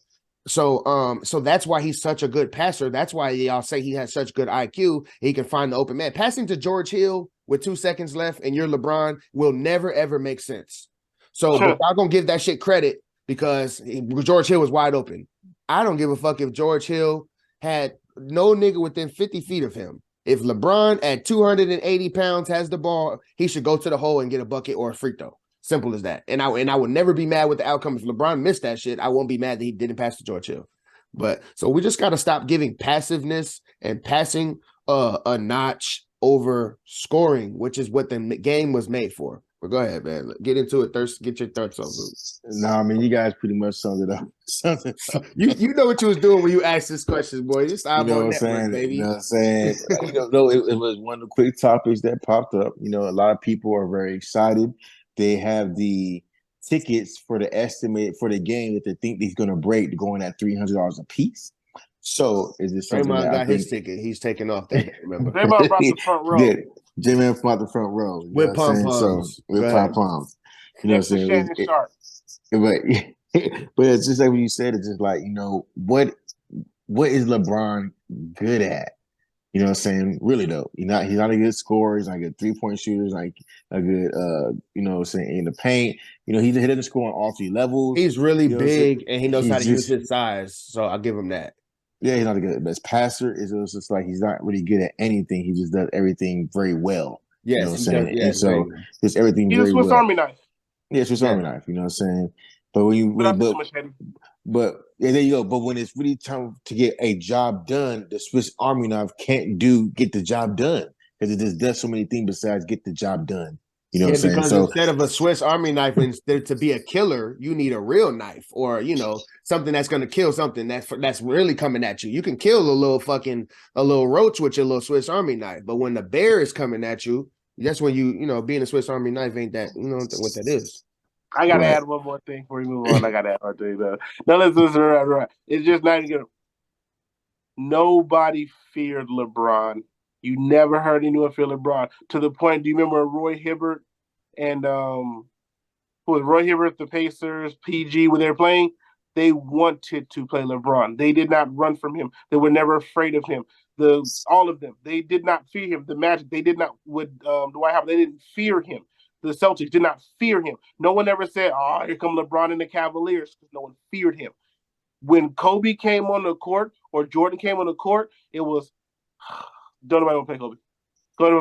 So that's why he's such a good passer. That's why y'all say he has such good IQ. He can find the open man. Passing to George Hill with 2 seconds left and you're LeBron will never, ever make sense. So but y'all gonna give that shit credit because George Hill was wide open. I don't give a fuck if George Hill had no nigga within 50 feet of him. If LeBron at 280 pounds has the ball, he should go to the hole and get a bucket or a free throw. Simple as that. And I would never be mad with the outcome. If LeBron missed that shit, I won't be mad that he didn't pass to George Hill. But so we just got to stop giving passiveness and passing a notch over scoring, which is what the game was made for. But go ahead, man. Get into it. Get your thoughts on it. No, I mean, you guys pretty much summed it up. You know what you was doing when you asked this question, boy. Just you know what I'm saying, baby. You know what I'm saying? It was one of the quick topics that popped up. You know, a lot of people are very excited. They have the tickets for the estimate for the game that they think he's going to break going at $300 a piece. So is this something Draymond that got his ticket? He's taking off that. Remember, Draymond brought the front row. Yeah, Draymond brought the front row with pom poms. With pom poms. You know what I'm saying? Shannon Sharpe. But it's just like when you said, it's just like, you know, what is LeBron good at? You know what I'm saying? Really though, he's not a good scorer. He's not a good 3-point shooter. He's like a good, you know what I'm saying, in the paint. You know, he doesn't score on all 3 levels. He's really big and he knows how to use his size. So I'll give him that. Yeah, he's not a good best passer. It's just like he's not really good at anything. He just does everything very well. Yes, you know what I'm saying? And so just everything he's very well. He's a Swiss Army knife. Yeah, Swiss Army knife. You know what I'm saying? But when you but yeah, there you go. But when it's really time to get a job done, the Swiss Army knife can't get the job done because it just does so many things besides get the job done. You know what I'm saying? Because so instead of a Swiss Army knife, instead to be a killer, you need a real knife or, you know, something that's going to kill something that's really coming at you. You can kill a little roach with your little Swiss Army knife, but when the bear is coming at you, that's when you know, being a Swiss Army knife ain't that, you know what that is. I gotta add one more thing before we move on. I gotta add one thing. Now listen, right. It's just not good. Nobody feared LeBron. You never heard anyone fear LeBron to the point. Do you remember Roy Hibbert and who was Roy Hibbert, the Pacers, PG when they were playing? They wanted to play LeBron. They did not run from him. They were never afraid of him. All of them. They did not fear him. The Magic. They did not with Dwight Howard. They didn't fear him. The Celtics did not fear him. No one ever said, "Oh, here come LeBron and the Cavaliers," because no one feared him. When Kobe came on the court or Jordan came on the court, it was, don't nobody want to play Kobe. Don't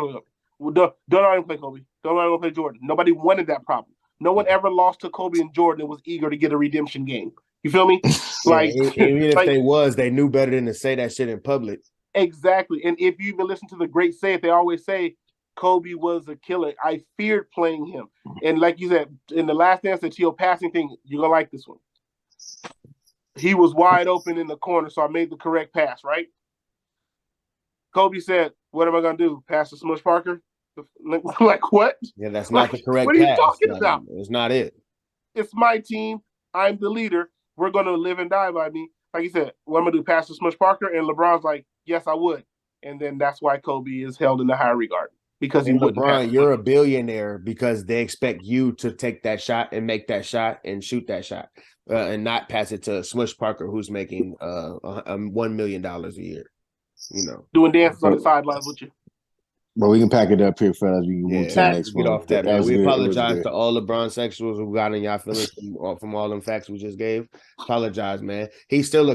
nobody play Kobe. Don't nobody want to play Jordan. Nobody wanted that problem. No one ever lost to Kobe and Jordan and was eager to get a redemption game. You feel me? Like, even if like, they was, they knew better than to say that shit in public. Exactly. And if you even listen to the great say it, they always say Kobe was a killer. I feared playing him. And like you said, in the last dance, the Tio passing thing, you're gonna like this one. He was wide open in the corner, so I made the correct pass, right? Kobe said, "What am I gonna do? Pass to Smush Parker?" Like what? Yeah, that's not the correct What are you pass. talking about? It's not it. It's my team. I'm the leader. We're gonna live and die by me. Like you said, what am I gonna do? Pass to Smush Parker? And LeBron's like, yes, I would. And then that's why Kobe is held in the high regard, because he wouldn't. LeBron, you're a billionaire because they expect you to take that shot and make that shot and shoot that shot, and not pass it to Smush Parker, who's making $1 million a year. You know, doing dances on the sidelines with you. But we can pack it up here, fellas. We can move to the next one. Get off that, man. We good. apologize to all LeBron sexuals who got in y'all feelings from all them facts we just gave. Apologize, man. He's still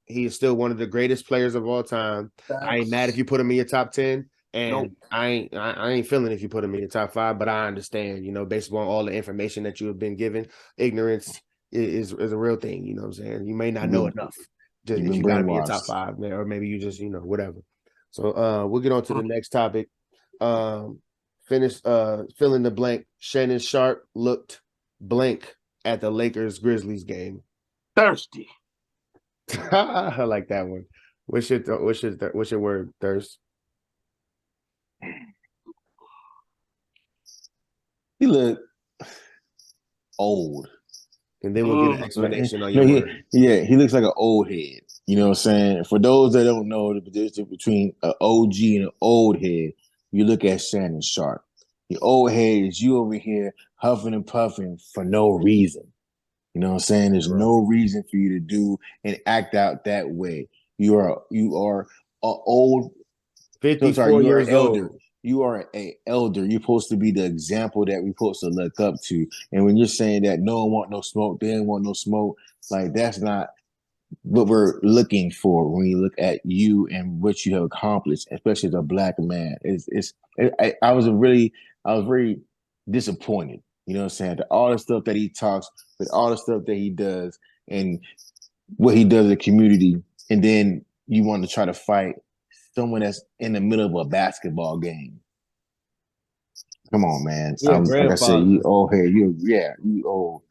he is still one of the greatest players of all time. I ain't mad if you put him in your top 10, and I ain't feeling if you put him in your top 5, but I understand, you know, based on all the information that you have been given, ignorance is a real thing, you know what I'm saying? You may not know enough. Just if you gotta be in top 5, man, or maybe you just, you know, whatever. So we'll get on to the next topic. Finish fill in the blank. Shannon Sharpe looked blank at the Lakers Grizzlies game. Thirsty. I like that one. What's your word? Thirst. He looked old. And then we'll get an explanation on your word. He looks like an old head. You know what I'm saying? For those that don't know the difference between an OG and an old head, you look at Shannon Sharpe. The old head is you over here huffing and puffing for no reason. You know what I'm saying? There's no reason for you to do and act out that way. You are an old 54 years elder. old. You are an elder. You're supposed to be the example that we're supposed to look up to. And when you're saying that no one want no smoke, they didn't want no smoke, like that's not what we're looking for when we look at you and what you have accomplished, especially as a black man. I was very disappointed. You know what I'm saying? All the stuff that he talks, with all the stuff that he does, and what he does in the community, and then you want to try to fight someone that's in the middle of a basketball game. Come on, man. Like I said, you old head. You old.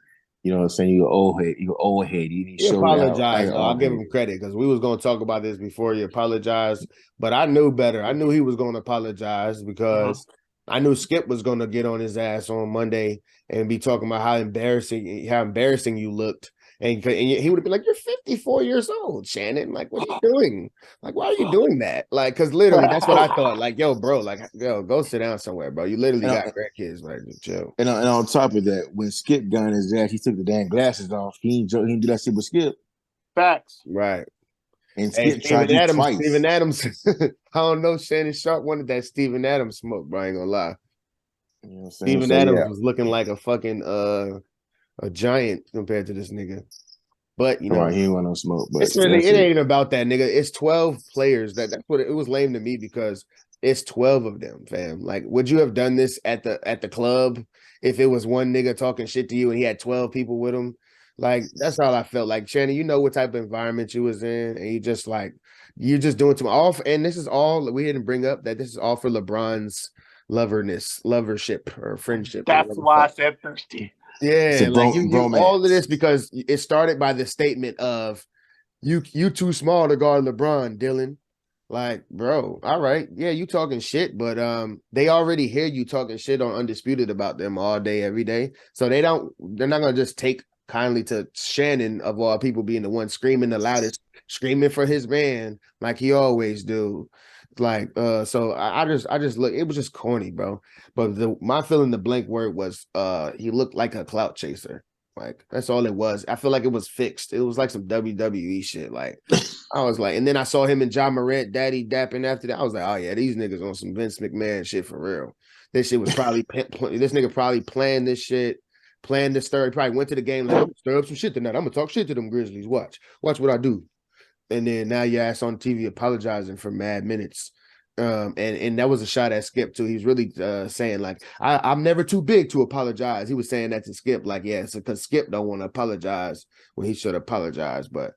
You know what I'm saying? You're old head. You're old head. You need to show apologize. I'll give him credit because we was going to talk about this before you apologized, but I knew better. I knew he was going to apologize because I knew Skip was going to get on his ass on Monday and be talking about how embarrassing you looked. And he would have been like, "You're 54 years old, Shannon. Like, what are you doing? Like, why are you doing that? Like, because literally, that's what I thought. Like, yo, bro, like, yo, go sit down somewhere, bro. You literally got grandkids, like, chill." And on top of that, when Skip got on his ass, he took the damn glasses off. He didn't do that shit with Skip. Facts. Right. And Skip tried you twice. Steven Adams. I don't know. Shannon Sharpe wanted that Steven Adams smoke, bro. I ain't gonna lie. You know what I'm saying? Steven Adams was looking like a fucking a giant compared to this nigga. But you know, he ain't want no smoke. But it's really it ain't even about that, nigga. It's 12 players. That's what it was lame to me because it's 12 of them, fam. Like, would you have done this at the club if it was one nigga talking shit to you and he had 12 people with him? Like, that's all I felt like. Shannon, you know what type of environment you was in, and you're just doing too much. And this is all we didn't bring up that this is all for LeBron's lovership or friendship. That's why I said thirsty. Yeah, like you all of this because it started by the statement of you too small to guard LeBron, Dylan. Like, bro, all right, yeah, you talking shit, but they already hear you talking shit on Undisputed about them all day, every day. So they're not gonna just take kindly to Shannon of all people being the one screaming the loudest, screaming for his man like he always do. Like, so I just look, it was just corny, bro. But my feeling the blank word was he looked like a clout chaser. Like, that's all it was. I feel like it was fixed. It was like some WWE shit. Like, I was like, and then I saw him and John Morant daddy dapping after that. I was like, oh yeah, these niggas on some Vince McMahon shit for real. This shit was probably this nigga probably planned this shit, planned this story, probably went to the game like, I'm gonna stir up some shit tonight. I'm gonna talk shit to them Grizzlies. Watch what I do. And then now your ass on TV apologizing for mad minutes. And that was a shot at Skip too. He's really saying like, I'm never too big to apologize. He was saying that to Skip, like, yeah, it's because Skip don't want to apologize when he should apologize. But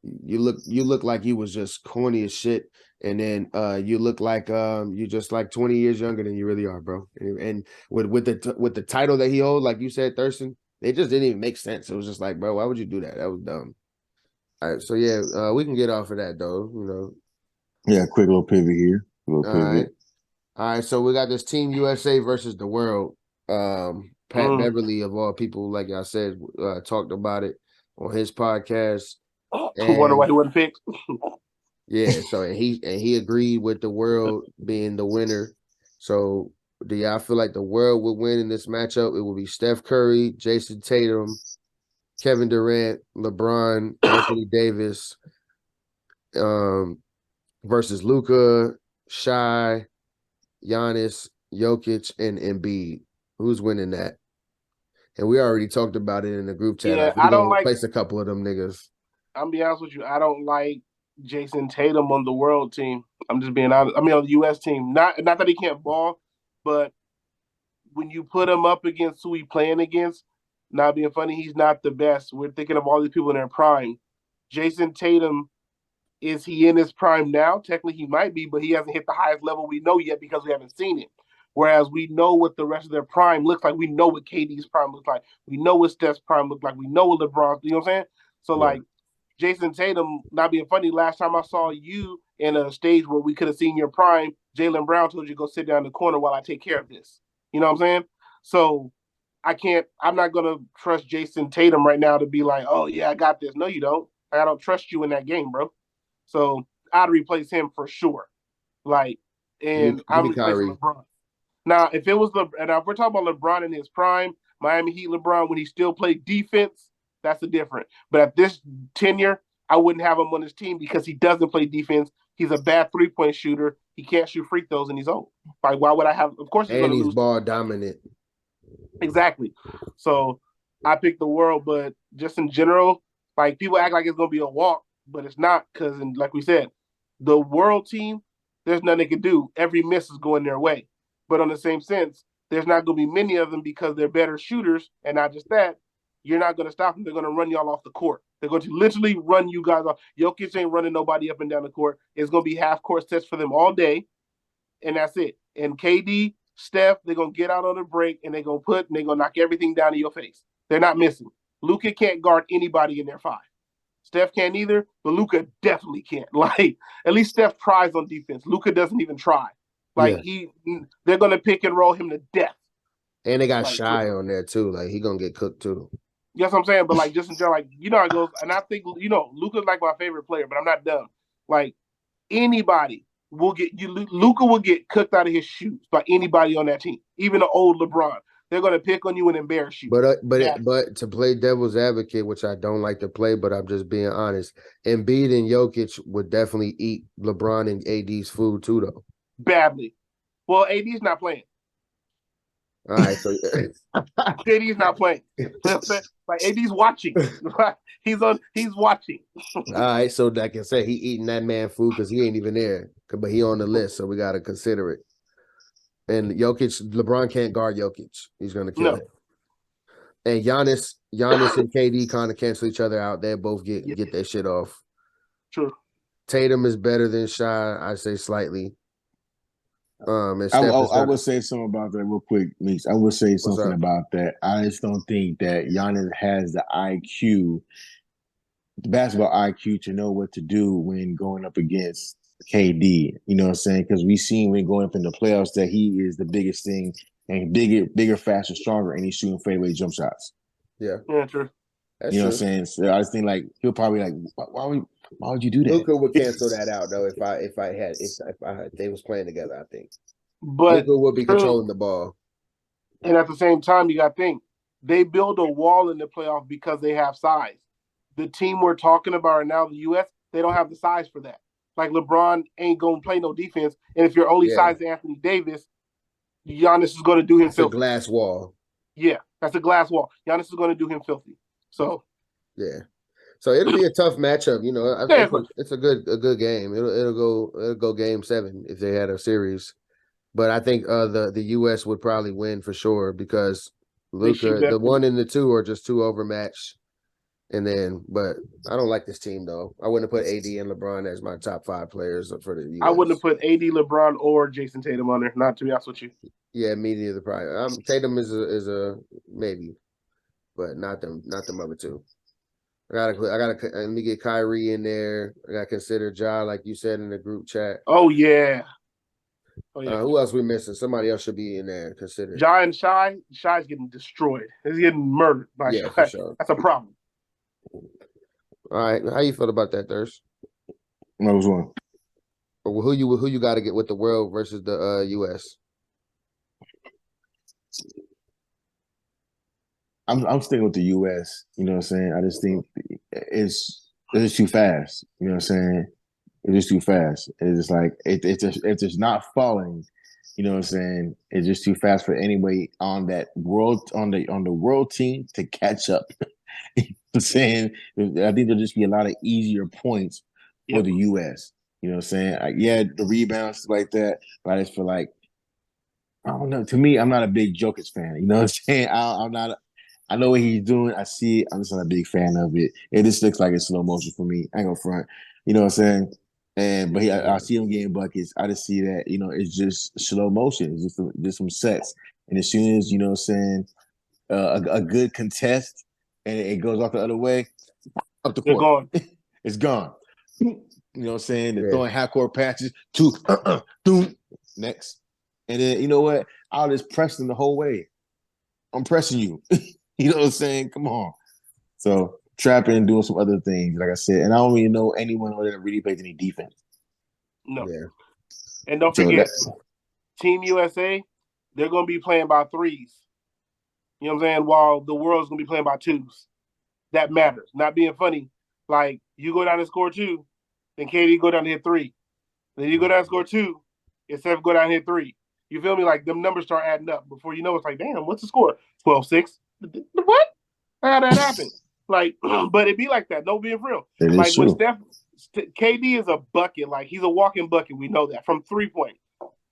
you look like you was just corny as shit, and then you look like you're just like 20 years younger than you really are, bro. And with the title that he holds, like you said, Thurston, it just didn't even make sense. It was just like, bro, why would you do that? That was dumb. All right, so yeah, we can get off of that though, you know. Yeah, quick little pivot here. All right. So we got this Team USA versus the world. Pat Beverly, of all people, like I said, talked about it on his podcast. I wonder why he wasn't picked. Yeah, so and he agreed with the world being the winner. So do y'all feel like the world would win in this matchup? It will be Steph Curry, Jason Tatum, Kevin Durant, LeBron, Anthony Davis, versus Luka, Shai, Giannis, Jokic, and Embiid. Who's winning that? And we already talked about it in the group chat. Yeah, I don't like place a couple of them niggas. I'm be honest with you. I don't like Jason Tatum on the world team. I'm just being honest. I mean, on the U.S. team. Not that he can't ball, but when you put him up against who he playing against, not being funny, he's not the best. We're thinking of all these people in their prime. Jason Tatum, is he in his prime now? Technically, he might be, but he hasn't hit the highest level we know yet because we haven't seen it. Whereas we know what the rest of their prime looks like. We know what KD's prime looks like. We know what Steph's prime looks like. We know what LeBron, you know what I'm saying? So, like, Jason Tatum, not being funny, last time I saw you in a stage where we could have seen your prime, Jaylen Brown told you to go sit down in the corner while I take care of this. You know what I'm saying? So I'm not going to trust Jason Tatum right now to be like, oh, yeah, I got this. No, you don't. I don't trust you in that game, bro. So I'd replace him for sure. Like, and I'm replacing LeBron. Now, if it was and if we're talking about LeBron in his prime, Miami Heat LeBron, when he still played defense, that's a different. But at this tenure, I wouldn't have him on his team because he doesn't play defense. He's a bad 3-point shooter. He can't shoot free throws, and he's old. Like, why would I have? Of course, he's ball dominant. Exactly. So I picked the world, but just in general, like, people act like it's gonna be a walk, but it's not, because, like we said, the world team, there's nothing they can do. Every miss is going their way. But on the same sense, there's not going to be many of them because they're better shooters, and not just that, you're not going to stop them. They're going to run y'all off the court. They're going to literally run you guys off. Jokic ain't running nobody up and down the court. It's going to be half-court sets for them all day, and that's it. And KD, Steph, they're going to get out on the break, and they're going to knock everything down in your face. They're not missing. Luka can't guard anybody in their 5. Steph can't either, but Luka definitely can't. Like, at least Steph tries on defense. Luka doesn't even try. Like, they're gonna pick and roll him to death. And they got Shai on there too. Like, he gonna get cooked too. Yes, I'm saying, but like, just in general, like, you know how it goes. And I think, you know, Luka's like my favorite player, but I'm not dumb. Like, anybody will get Luka will get cooked out of his shoes by anybody on that team, even the old LeBron. They're gonna pick on you and embarrass you. But to play devil's advocate, which I don't like to play, but I'm just being honest, Embiid and Jokic would definitely eat LeBron and AD's food too, though. Badly. Well, AD's not playing. All right, so AD's not playing. Like, AD's watching. He's watching. All right, so like I said, he eating that man food because he ain't even there, but he on the list, so we got to consider it. And Jokic, LeBron can't guard Jokic. He's gonna kill him. And Giannis and KD kind of cancel each other out. They both get their shit off. True. Tatum is better than Shai, I say slightly. I would say something about that real quick, Meeks. I would say something about that. I just don't think that Giannis has the IQ, the basketball IQ, to know what to do when going up against KD. You know what I'm saying? Because we seen when going up in the playoffs that he is the biggest thing, and bigger, faster, stronger, and he's shooting fadeaway jump shots. Yeah, true. That's you know true. What I'm saying? So I just think like he'll probably like, why would you do that? Luka would cancel that out though if they was playing together. I think, but Luka would be controlling the ball. And at the same time, you got to think they build a wall in the playoff because they have size. The team we're talking about right now, the U.S., they don't have the size for that. Like, LeBron ain't gonna play no defense, and if your only size is Anthony Davis, Giannis is going to do him filthy. A glass wall. Yeah, that's a glass wall. Giannis is going to do him filthy. So, yeah. So it'll be a tough matchup. You know, Exactly. it's a good game. It'll go game 7 if they had a series. But I think the US would probably win for sure because They shoot Luka, better. the 1 and the 2 are just too overmatched. And then, but I don't like this team though. I wouldn't put AD and LeBron as my top 5 players for the US. I wouldn't have put AD, LeBron, or Jason Tatum on there. Not to be honest with you. Yeah, me neither. Probably. Tatum is a maybe, but not them other two. I gotta let me get Kyrie in there. I gotta consider Ja, like you said in the group chat. Oh yeah. Who else we missing? Somebody else should be in there. Consider Ja and Shy. Shy's getting destroyed. He's getting murdered by yeah, Shy. for sure. That's a problem. All right, how you feel about that, Thirst? What was one? Or who you got to get with the world versus the US? I'm sticking with the US. You know what I'm saying? I just think it's just too fast. You know what I'm saying? It's just too fast. It's just like it's just not falling. You know what I'm saying? It's just too fast for anybody on that world on the world team to catch up. You know what I'm saying? I think there'll just be a lot of easier points for the US. You know what I'm saying? Yeah, the rebounds like that, but I just feel like I don't know. To me, I'm not a big Jokic fan. You know what I'm saying? I'm not. I know what he's doing. I see it. I'm just not a big fan of it. It just looks like it's slow motion for me. I ain't gonna front. You know what I'm saying? But I see him getting buckets. I just see that, it's just slow motion. It's just some sets. And as soon as, what I'm saying, a good contest and it goes off the other way, up the court. They're gone. It's gone. You know what I'm saying? They're throwing half-court patches to next. And then, you know what? I'll just press them the whole way. I'm pressing you. You know what I'm saying? Come on. So trapping and doing some other things, like I said. And I don't really know anyone that really plays any defense. No. Yeah. And don't forget, Team USA, they're going to be playing by threes. You know what I'm saying? While the world's going to be playing by twos. That matters. Not being funny. Like, you go down and score 2, then KD go down and hit 3. Then you go down and score 2, and Steph go down and hit 3. You feel me? Like, them numbers start adding up. Before you know, it's like, damn, what's the score? 12-6. What? How'd that happen? Like, but it be like that. No being real. It like, is true. When KD is a bucket. Like, he's a walking bucket. We know that from 3-point.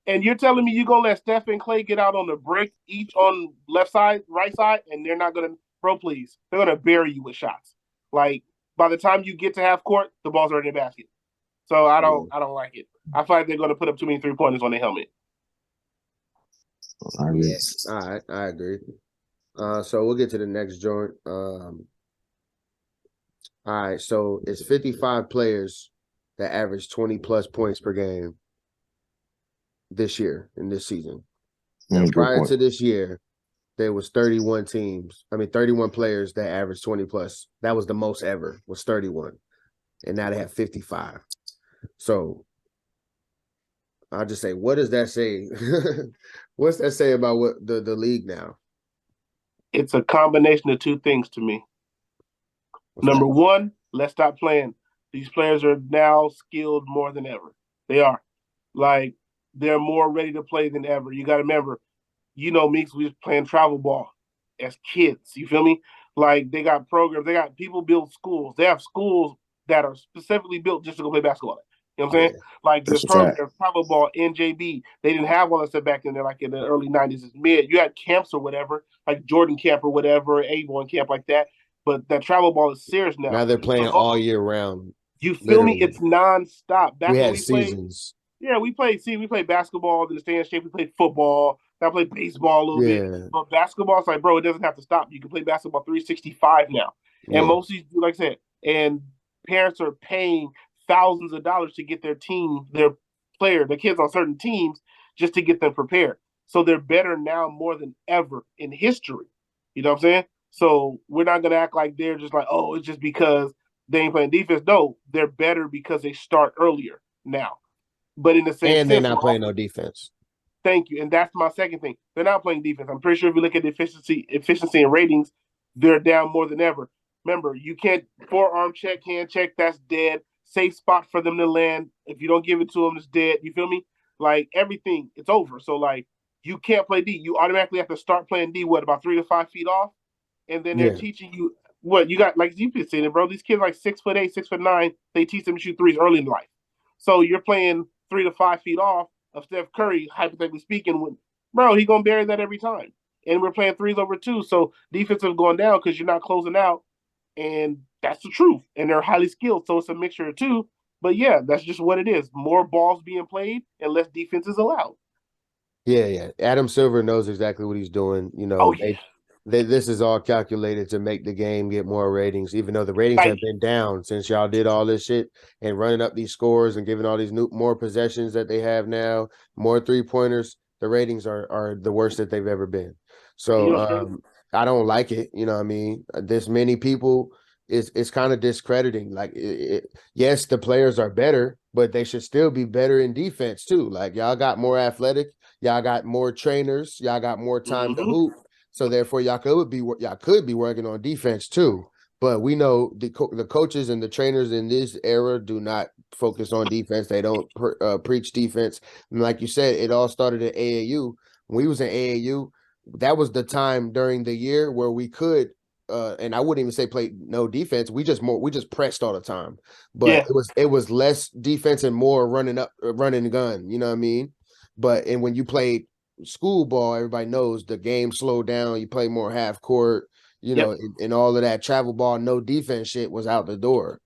And you're telling me you're going to let Steph and Clay get out on the break, each on left side, right side, and they're not going to, bro, please. They're going to bury you with shots. Like, by the time you get to half court, the ball's already in the basket. So I don't like it. I feel like they're going to put up too many 3-pointers on their helmet. Yeah. All right, I agree. So we'll get to the next joint. All right, so it's 55 players that average 20-plus points per game this year, in this season. Now, prior to this year, there was 31 players that averaged 20-plus. That was the most ever, was 31. And now they have 55. So I'll just say, what does that say? What's that say about what the league now? It's a combination of two things to me. Number one, let's stop playing. These players are now skilled more than ever. They are. Like, they're more ready to play than ever. You got to remember, Meeks, we was playing travel ball as kids. You feel me? Like, they got programs. They got people build schools. They have schools that are specifically built just to go play basketball. You know what I'm saying? Like, the program, travel ball, NJB, they didn't have all that stuff back in there, like in the early 90s. It's mid. You had camps or whatever, like Jordan Camp or whatever, Avon Camp like that. But that travel ball is serious now. Now they're playing all year round. You feel me? It's nonstop. Back we had seasons. We played basketball in the stand shape. We played football. I played baseball a little bit. But basketball, it's like, bro, it doesn't have to stop. You can play basketball 365 now. And most of these, like I said, and parents are paying thousands of dollars to get their team, their kids on certain teams, just to get them prepared. So they're better now more than ever in history. You know what I'm saying? So we're not going to act like they're just like, oh, it's just because they ain't playing defense. No, they're better because they start earlier now. But in the same sense, they're not playing no defense. Thank you. And that's my second thing. They're not playing defense. I'm pretty sure if you look at the efficiency and ratings, they're down more than ever. Remember, you can't forearm check, hand check, that's dead. Safe spot for them to land. If you don't give it to them, it's dead. You feel me? Like, everything, it's over. So, like, you can't play D. You automatically have to start playing D, about 3 to 5 feet off? And then they're teaching you what you got, like you've been saying it, bro. These kids like 6'8", 6'9", they teach them to shoot threes early in life. So you're playing 3 to 5 feet off of Steph Curry, hypothetically speaking, when, bro, he gonna bury that every time. And we're playing threes over 2, so defensive going down because you're not closing out, and that's the truth. And they're highly skilled, so it's a mixture of two. But yeah, that's just what it is. More balls being played and less defense is allowed. Yeah. Adam Silver knows exactly what he's doing. You know, Oh yeah, this is all calculated to make the game get more ratings, even though the ratings have like been down since y'all did all this shit and running up these scores and giving all these more possessions that they have now, more 3-pointers. The ratings are the worst that they've ever been. you So know, I don't like it. You know what I mean? This many people it's kind of discrediting. Like, yes, the players are better, but they should still be better in defense too. Like, y'all got more athletic, y'all got more trainers, y'all got more time to hoop. So therefore, y'all could be working on defense too. But we know the coaches and the trainers in this era do not focus on defense. They don't preach defense. And like you said, it all started at AAU. When we was in AAU, that was the time during the year where we could and I wouldn't even say play no defense. We just pressed all the time. But yeah, it was less defense and more running gun, you know what I mean? But and when you played school ball, everybody knows the game slowed down. You play more half court, you know, and all of that travel ball, no defense shit was out the door.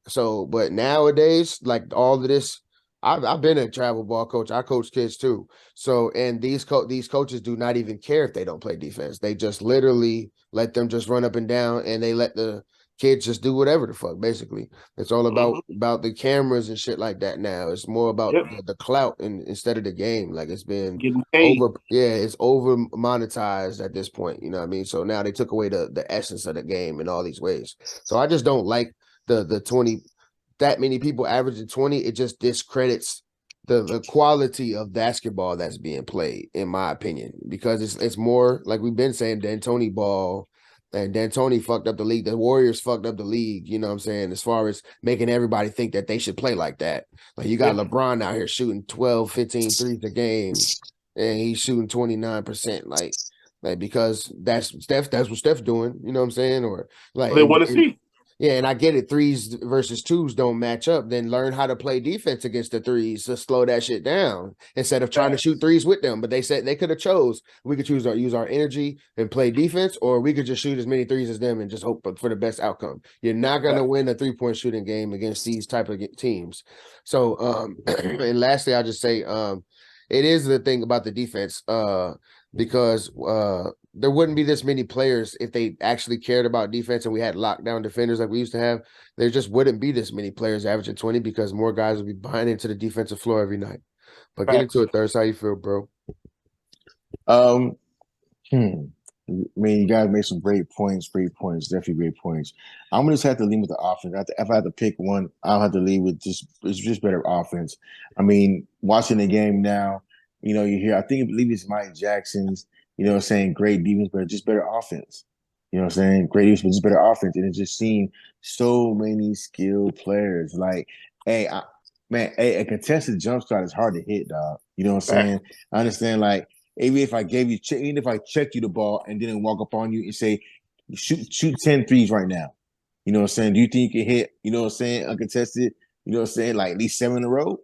So, but nowadays, like all of this, I've been a travel ball coach. I coach kids too. So, and these coaches do not even care if they don't play defense. They just literally let them just run up and down, and they let the kids just do whatever the fuck. Basically, it's all about the cameras and shit like that now. It's more about the clout instead of the game. Like, it's been getting paid. it's over monetized at this point. You know what I mean? So now they took away the essence of the game in all these ways. So I just don't like the 20, that many people averaging 20. It just discredits the quality of basketball that's being played, in my opinion, because it's more like we've been saying, D'Antoni ball, and D'Antoni fucked up the league. The Warriors fucked up the league, you know what I'm saying, as far as making everybody think that they should play like that. Like, you got LeBron out here shooting 12, 15 threes a game, and he's shooting 29%. Like because that's what Steph's doing, you know what I'm saying? Or like, They want to see. yeah, and I get it. Threes versus twos don't match up. Then learn how to play defense against the threes to slow that shit down instead of trying to shoot threes with them. But they said they could have chose. We could use our energy and play defense, or we could just shoot as many threes as them and just hope for the best outcome. You're not gonna win a 3-point shooting game against these type of teams. So, and lastly, I'll just say, it is the thing about the defense, because there wouldn't be this many players if they actually cared about defense and we had lockdown defenders like we used to have. There just wouldn't be this many players averaging 20 because more guys would be behind into the defensive floor every night. But get into it, Thirst. How you feel, bro? I mean, you guys made some great points, definitely great points. I'm gonna just have to lean with the offense. If I had to pick one, I'll have to lean with just better offense. I mean, watching the game now, you know, you hear, I believe it's Mike Jackson's, you know what I'm saying, great defense, but just better offense. You know what I'm saying? Great defense, but just better offense. And it just seemed so many skilled players. Like, a contested jump shot is hard to hit, dog. You know what I'm saying? I understand, like, even if I checked you the ball and didn't walk up on you and say, shoot 10 threes right now. You know what I'm saying? Do you think you can hit, you know what I'm saying, uncontested, you know what I'm saying, like at least 7 in a row?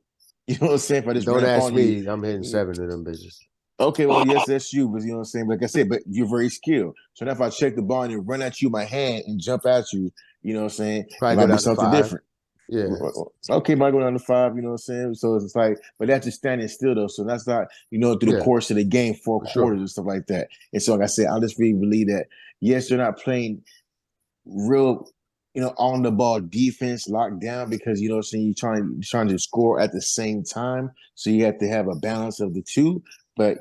You know what I'm saying? If I just don't ran up ask on me, you, I'm hitting 7 of them bitches. Okay, well, yes, that's you, but you know what I'm saying? Like I said, but you're very skilled. So now if I check the ball and run at you my hand and jump at you, you know what I'm saying? Probably It go might be down to something 5. different. Yeah. Okay, might go down to 5, you know what I'm saying? So it's like, but that's just standing still though. So that's not, you know, through the course of the game, 4 quarters and stuff like that. And so like I said, I just really believe that, yes, they're not playing real, you know, on the ball defense locked down because, you know what I'm saying, you're trying to score at the same time. So you have to have a balance of the two. But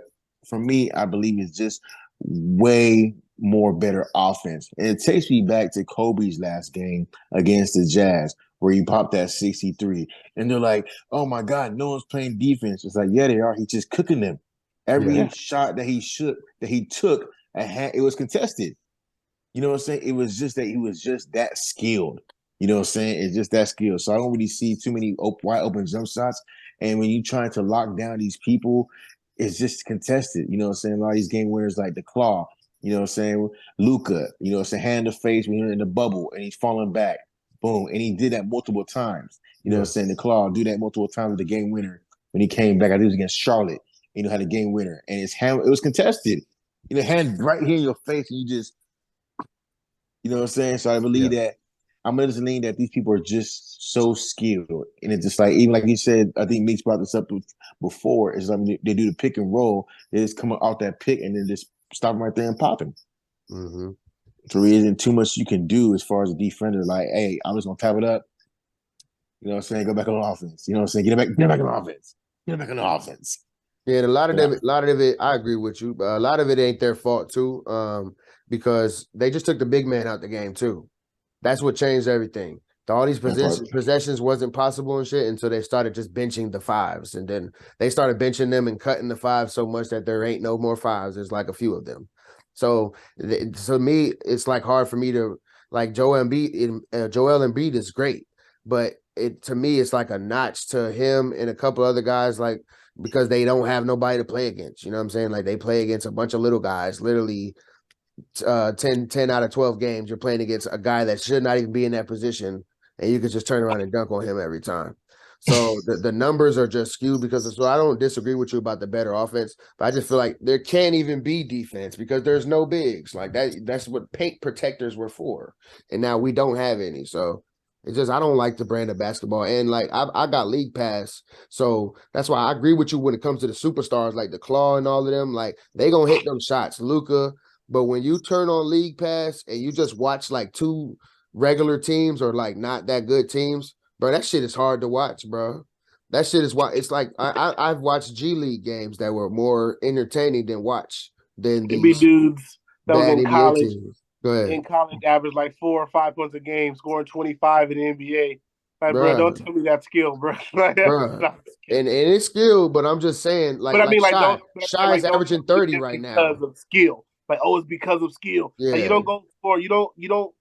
for me, I believe it's just way more better offense. And it takes me back to Kobe's last game against the Jazz, where he popped that 63. And they're like, oh my God, no one's playing defense. It's like, yeah, they are. He's just cooking them. Every shot that he took, it was contested. You know what I'm saying? It was just that he was just that skilled. You know what I'm saying? It's just that skilled. So I don't really see too many wide open jump shots. And when you're trying to lock down these people, it's just contested. You know what I'm saying? A lot of these game winners like the Claw, You know what I'm saying? Luca, you know what I'm saying? Hand in the face when you're in the bubble and he's falling back. Boom. And he did that multiple times. You know what I'm saying? The Claw do that multiple times with the game winner when he came back. I think it was against Charlotte. You know, had a game winner. And his hand, it was contested. You know, hand right here in your face, and you just, you know what I'm saying? So I believe that I'm understanding that these people are just so skilled. And it's just like, even like you said, I think Meeks brought this up before, is like they do the pick and roll. They just come out that pick and then just stop them right there and pop him. Mm-hmm. So there isn't too much you can do as far as a defender. Like, hey, I'm just gonna tap it up. You know what I'm saying? Go back on offense. You know what I'm saying? Get back on offense. Get back on offense. Yeah, and a lot of it, I agree with you. But a lot of it ain't their fault too, because they just took the big man out the game too. That's what changed everything. All these possessions wasn't possible and shit until they started just benching the fives, and then they started benching them and cutting the fives so much that there ain't no more fives. There's like a few of them. So me, it's like hard for me to like Joel Embiid is great, but to me it's like a notch to him and a couple other guys, like, because they don't have nobody to play against. You know what I'm saying? Like, they play against a bunch of little guys. Literally 10 out of 12 games you're playing against a guy that should not even be in that position, and you could just turn around and dunk on him every time. So the numbers are just skewed because of, so I don't disagree with you about the better offense, but I just feel like there can't even be defense because there's no bigs. Like that's what paint protectors were for. And now we don't have any. So it's just, I don't like the brand of basketball. And like I got league pass. So that's why I agree with you when it comes to the superstars like the Claw and all of them. Like, they gonna hit them shots, Luca. But when you turn on league pass and you just watch like two regular teams or like not that good teams, bro, that shit is hard to watch, bro. That shit is why it's like I've watched G League games that were more entertaining than these dudes that was bad in NBA college. teams. Go ahead. In college, averaged like 4 or 5 points a game, scoring 25 in the NBA. Like, bro, don't tell me that skill, bro. Like, and it's skill, but I'm just saying, like, but I mean, like, Shy's averaging 30 right now because of skill. Like, oh, it's because of skill. Yeah. Like, you don't go for you don't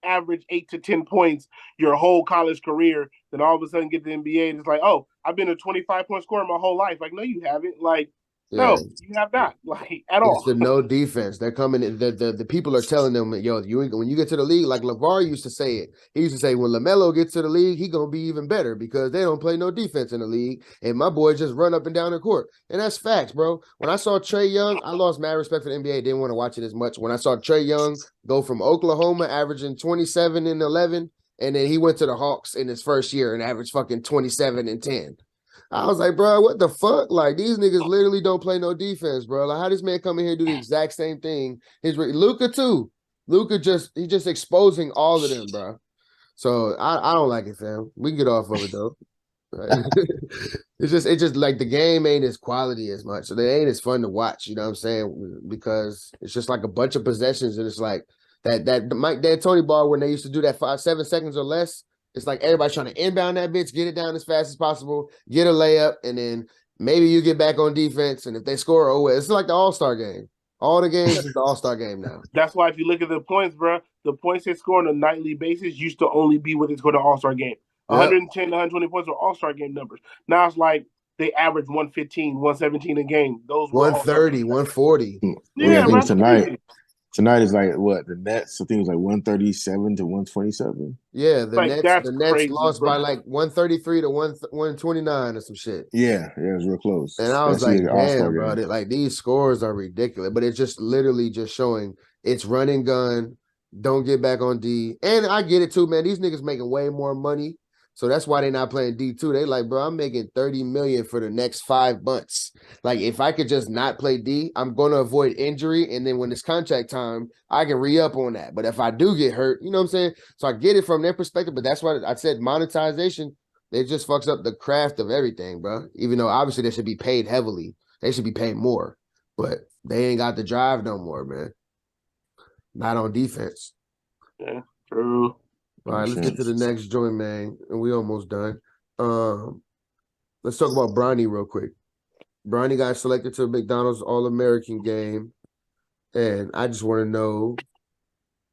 average 8 to 10 points your whole college career, then all of a sudden get to the NBA and it's like, oh, I've been a 25-point scorer my whole life. Like, no, you haven't. Like, no, you have not. Like, at all. It's the no defense. They're coming in. The people are telling them, yo, when you get to the league, like LeVar used to say it. He used to say, when LaMelo gets to the league, he gonna be even better because they don't play no defense in the league, and my boys just run up and down the court. And that's facts, bro. When I saw Trae Young, I lost mad respect for the NBA. Didn't want to watch it as much. When I saw Trae Young go from Oklahoma averaging 27 and 11, and then he went to the Hawks in his first year and averaged fucking 27 and 10. I was like, bro, what the fuck? Like, these niggas literally don't play no defense, bro. Like, how this man come in here and do the exact same thing? Luca too. Luca just exposing all of them, bro. So I don't like it, fam. We can get off of it though. It's just like the game ain't as quality as much. So they ain't as fun to watch, you know what I'm saying? Because it's just like a bunch of possessions, and it's like that Mike D'Antoni ball when they used to do that 7 seconds or less. It's like everybody's trying to inbound that bitch, get it down as fast as possible, get a layup, and then maybe you get back on defense. And if they score, oh, it's like the All-Star game. All the games is the All-Star game now. That's why if you look at the points, bro, the points they score on a nightly basis used to only be what they score the All-Star game. 110 to 120 points were All-Star game numbers. Now it's like they average 115, 117 a game. Those were 130, 140. Yeah, I think tonight is like what the Nets. I think it was like 137 to 127. Yeah, the Nets crazy, lost bro. by like 133 to 129 or some shit. Yeah, it was real close. And I was like, damn, bro, like these scores are ridiculous. But it's just literally just showing it's run and gun. Don't get back on D. And I get it too, man. These niggas making way more money. So that's why they're not playing D2. They like, bro, I'm making $30 million for the next 5 months. Like, if I could just not play D, I'm going to avoid injury. And then when it's contract time, I can re-up on that. But if I do get hurt, you know what I'm saying? So I get it from their perspective. But that's why I said monetization, it just fucks up the craft of everything, bro. Even though obviously they should be paid heavily. They should be paid more. But they ain't got the drive no more, man. Not on defense. Yeah, true. All right, let's get to the next joint, man. And we almost done. Let's talk about Bronny real quick. Bronny got selected to the McDonald'S All-American game. And I just want to know,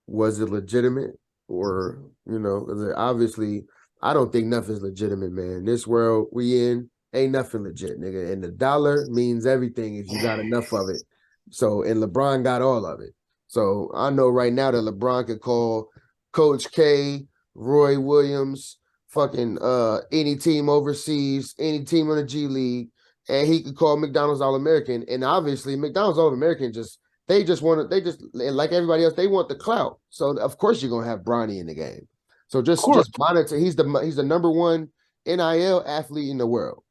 was it legitimate? Or, you know, obviously, I don't think nothing's legitimate, man. This world we in, ain't nothing legit, nigga. And the dollar means everything if you got enough of it. So, and LeBron got all of it. So I know right now that LeBron could call Coach K, Roy Williams, fucking any team overseas, any team in the G League, and he could call McDonald's All-American. And obviously, McDonald's All-American they just like everybody else, they want the clout. So of course you're gonna have Bronny in the game. So just monitor. He's the number one NIL athlete in the world.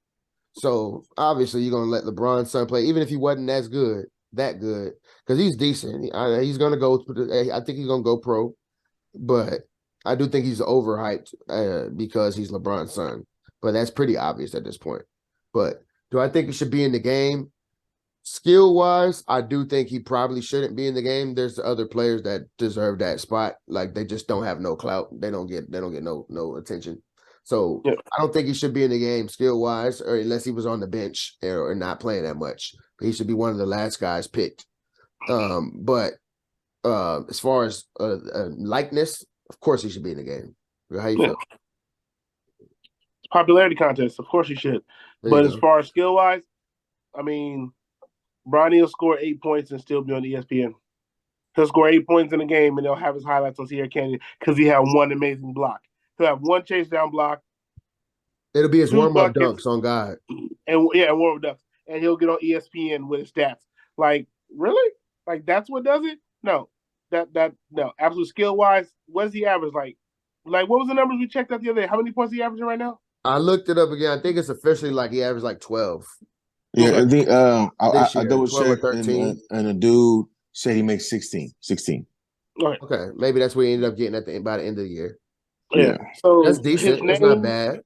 So obviously you're gonna let LeBron's son play, even if he wasn't that good, because he's decent. He's gonna go. I think he's gonna go pro, but I do think he's overhyped because he's LeBron's son. But that's pretty obvious at this point. But do I think he should be in the game? Skill wise, I do think he probably shouldn't be in the game. There's other players that deserve that spot. Like they just don't have no clout. They don't get no attention. So yeah. I don't think he should be in the game skill wise, or unless he was on the bench or not playing that much. He should be one of the last guys picked. But as far as likeness, of course he should be in the game. How you feel? Popularity contest, of course he should. But as far as skill wise, I mean, Bronny will score 8 points and still be on ESPN. He'll score 8 points in a game and they'll have his highlights on Sierra Canyon because he had one amazing block. He'll have one chase down block. It'll be his warm-up dunks on God. And warm-up dunks. And he'll get on ESPN with his stats. Like, really? Like, that's what does it? No. No. Absolute skill-wise, what does he average? Like, what was the numbers we checked out the other day? How many points is he averaging right now? I looked it up again. I think it's officially like he averaged like 12. Yeah, I think I double checked and a dude said he makes 16. Okay. Maybe that's what he ended up getting by the end of the year. Yeah. So that's decent. It's not bad.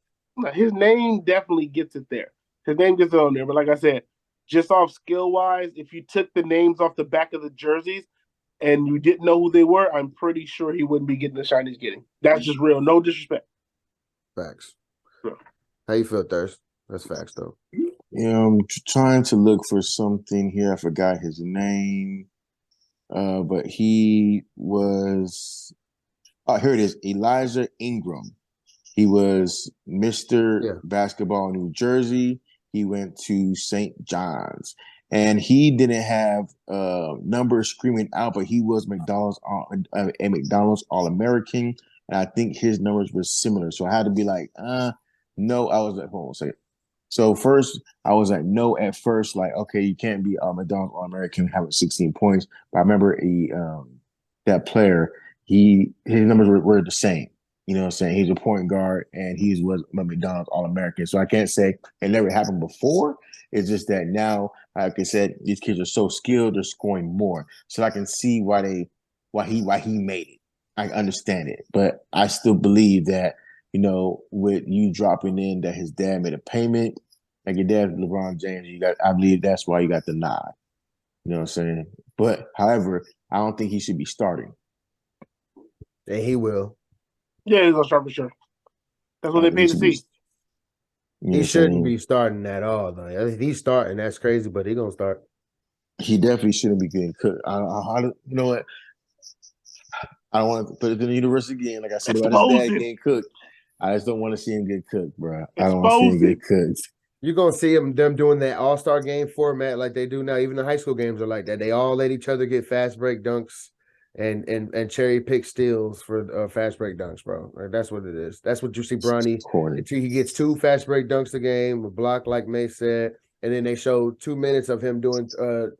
His name definitely gets it there. His name gets it on there. But like I said, just off skill-wise, if you took the names off the back of the jerseys and you didn't know who they were, I'm pretty sure he wouldn't be getting the shine he's getting. That's just real. No disrespect. Facts. Yeah. How you feel, Thirst? That's facts, though. Yeah, I'm trying to look for something here. I forgot his name. But he was... Oh, here it is. Elijah Ingram. He was Mr. Basketball New Jersey. He went to St. John's. And he didn't have numbers screaming out, but he was a McDonald's All-American. And I think his numbers were similar. So I had to be like, no. I was like, hold on a second. So first, I was like, no at first. Like, okay, you can't be a McDonald's All-American having 16 points. But I remember that player, his numbers were the same. You know what I'm saying? He's a point guard, and he was a McDonald's All-American. So I can't say it never happened before. It's just that now, like I said, these kids are so skilled, they're scoring more. So I can see why he made it. I understand it. But I still believe that, you know, with you dropping in that his dad made a payment, like your dad, LeBron James, I believe that's why you got the nod. You know what I'm saying? But, however, I don't think he should be starting. And he will. Yeah, he's going to start for sure. That's what they paid to see. He shouldn't be starting at all, though. If he's starting, that's crazy, but he's going to start. He definitely shouldn't be getting cooked. You know what? I don't want to put it in the universe again. Like I said about his dad getting cooked. I just don't want to see him get cooked, bro. I don't want to see him get cooked. You're going to see them doing that all-star game format like they do now. Even the high school games are like that. They all let each other get fast break dunks and cherry pick steals for fast break dunks, bro. Like, that's what it is. That's what you see Bronny. He gets 2 fast break dunks a game, a block like May said, and then they show 2 minutes of him doing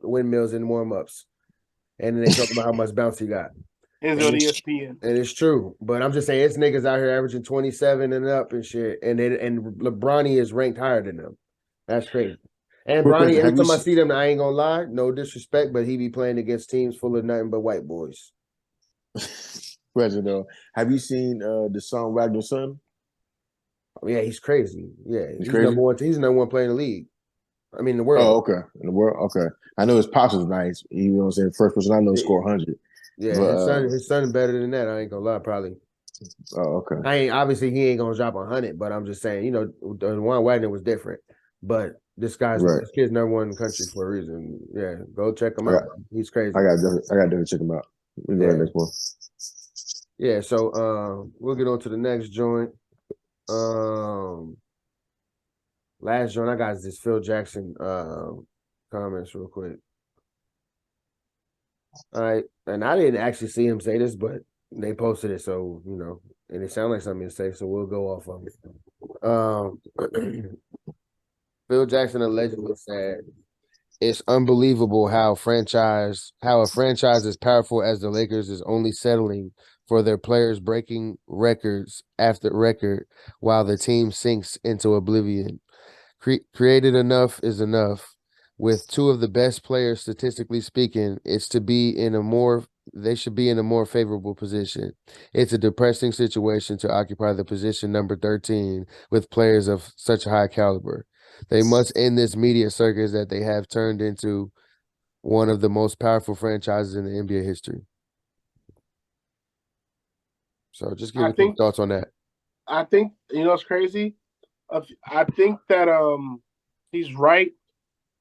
windmills in warm-ups. And then they talk about how much bounce he got. It's on ESPN. And it's true. But I'm just saying, it's niggas out here averaging 27 and up and shit. And Bronny is ranked higher than them. That's crazy. And Bronny, every time I see them, I ain't gonna lie, no disrespect, but he be playing against teams full of nothing but white boys. Reginald, have you seen the song Wagner's Son? Oh, yeah, he's crazy. Yeah, he's crazy? number one. He's the number one player in the league. I mean, the world. Oh, okay. In the world? Okay. I know his pops is nice. You know what I'm saying? First person I know score 100. Yeah, but, his son is better than that. I ain't gonna lie, probably. Oh, okay. Obviously he ain't gonna drop 100, but I'm just saying, you know, the one Wagner was different. But this kid's number one in the country for a reason. Yeah, go check him out. He's crazy. I got to check him out. We go to the next one. Yeah, so we'll get on to the next joint. Last joint I got is this Phil Jackson comments real quick. All right, and I didn't actually see him say this, but they posted it, so and it sounded like something to say, so we'll go off of it. Phil Jackson allegedly said, "It's unbelievable how a franchise as powerful as the Lakers is only settling for their players breaking records after record while the team sinks into oblivion. Created enough is enough. With two of the best players, statistically speaking, they should be in a more favorable position. It's a depressing situation to occupy the position number 13 with players of such high caliber. They must end this media circus that they have turned into one of the most powerful franchises in the NBA history." So just give I me some think thoughts on that. I think it's crazy. I think that he's right,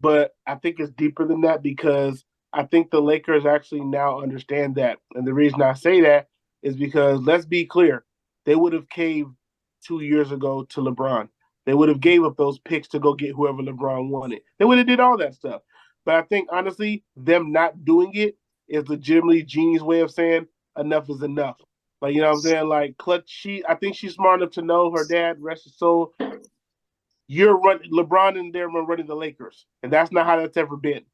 but I think it's deeper than that because I think the Lakers actually now understand that, and the reason I say that is because let's be clear, they would have caved 2 years ago to LeBron. They would have gave up those picks to go get whoever LeBron wanted. They would have did all that stuff. But I think honestly, them not doing it is legitimately Jeannie's way of saying enough is enough. Like what I'm saying, like Clutch. I think she's smart enough to know her dad, rest his soul. You're running LeBron and them are running the Lakers, and that's not how that's ever been.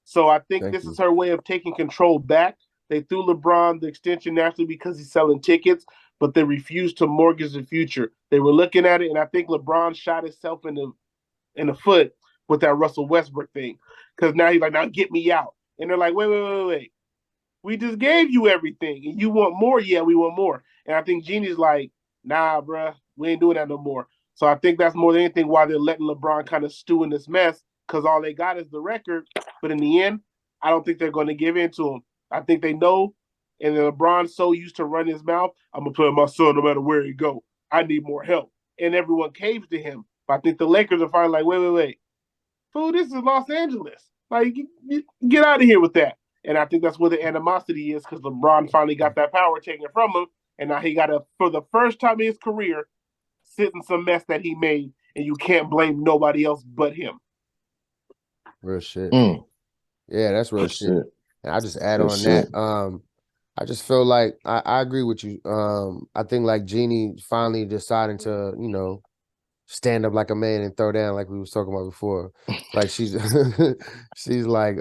So I think Thank this you. is her way of taking control back. They threw LeBron the extension naturally because he's selling tickets, but they refused to mortgage the future. They were looking at it, and I think LeBron shot himself in the foot with that Russell Westbrook thing because now he's like, now get me out, and they're like, wait. We just gave you everything, and you want more? Yeah, we want more. And I think Jeannie's like, nah, bruh, we ain't doing that no more. So I think that's more than anything why they're letting LeBron kind of stew in this mess because all they got is the record. But in the end, I don't think they're going to give in to him. I think they know, and then LeBron's so used to running his mouth, I'm going to play my son no matter where he go. I need more help. And everyone caves to him. But I think the Lakers are finally like, wait. Fool, this is Los Angeles. Like, get out of here with that. And I think that's where the animosity is because LeBron finally got that power taken from him. And now he got to, for the first time in his career, sit in some mess that he made. And you can't blame nobody else but him. Real shit. Mm. Yeah, that's real shit. And I just add on shit. that. I just feel like I agree with you. I think like Jeannie finally deciding to, stand up like a man and throw down like we was talking about before. Like she's like,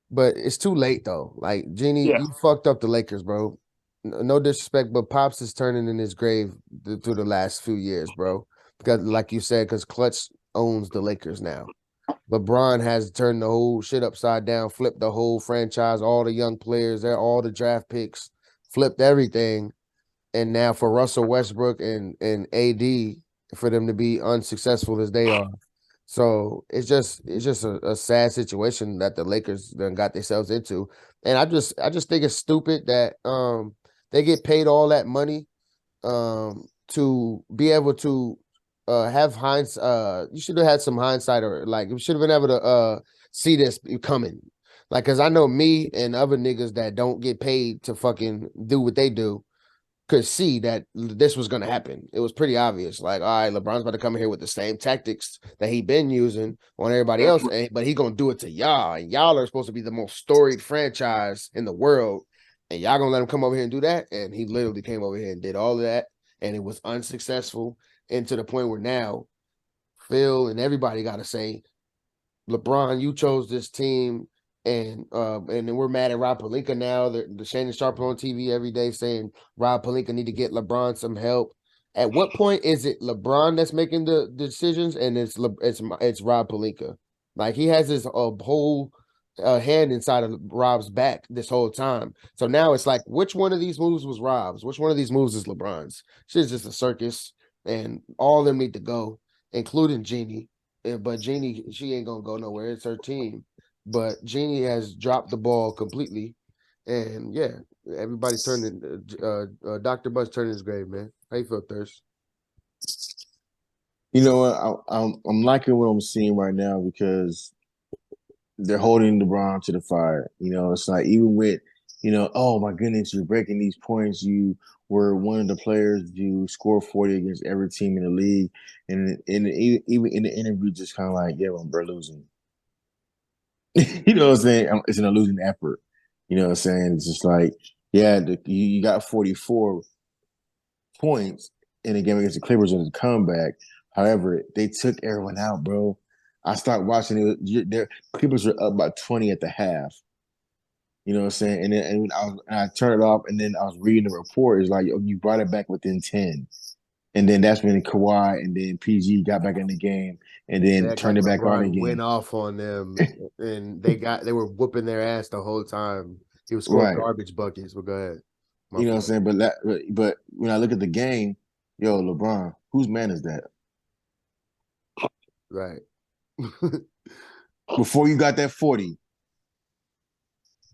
but it's too late though. Like Jeannie, you fucked up the Lakers, bro. No disrespect, but Pops is turning in his grave through the last few years, bro. Because like you said, because Clutch owns the Lakers now. LeBron has turned the whole shit upside down, flipped the whole franchise, all the young players, all the draft picks, flipped everything. And now for Russell Westbrook and AD, for them to be unsuccessful as they are. So it's just a sad situation that the Lakers done got themselves into. And I just think it's stupid that they get paid all that money to be able to have hindsight. You should have had some hindsight, or like you should have been able to see this coming. Like, cause I know me and other niggas that don't get paid to fucking do what they do could see that this was gonna happen. It was pretty obvious. Like, all right, LeBron's about to come in here with the same tactics that he been using on everybody else, but he gonna do it to y'all. And y'all are supposed to be the most storied franchise in the world, and y'all gonna let him come over here and do that? And he literally came over here and did all of that, and it was unsuccessful. And to the point where now Phil and everybody got to say, LeBron, you chose this team, and then we're mad at Rob Pelinka now. The Shannon Sharpe on TV every day saying Rob Pelinka need to get LeBron some help. At what point is it LeBron that's making the decisions, and it's Rob Pelinka? Like he has his whole hand inside of Rob's back this whole time. So now it's like, which one of these moves was Rob's? Which one of these moves is LeBron's? Shit's just a circus, and all of them need to go, including Jeannie. But Jeannie, she ain't gonna go nowhere. It's her team. But Jeannie has dropped the ball completely, and yeah, everybody's turning. Dr. Buzz turning his grave, man. How you feel, Thirst? You know what? I'm liking what I'm seeing right now because they're holding LeBron to the fire. It's like even with, oh my goodness, you're breaking these points. You were one of the players to score 40 against every team in the league, and even in the interview, just kind of like, yeah, we're losing. You know what I'm saying? It's an losing effort. You know what I'm saying? It's just like, yeah, you got 44 points in a game against the Clippers on the comeback. However, they took everyone out, bro. I started watching it. Their Clippers were up by 20 at the half. You know what I'm saying? And I turned it off, and then I was reading the report. It's like, you brought it back within 10. And then that's when Kawhi and then PG got back in the game and then Act turned like it back on LeBron again. went off on them, and they were whooping their ass the whole time. He was scoring Right. garbage buckets. But go ahead. You know what I'm saying? But when I look at the game, yo, LeBron, whose man is that? Right. Before you got that 40,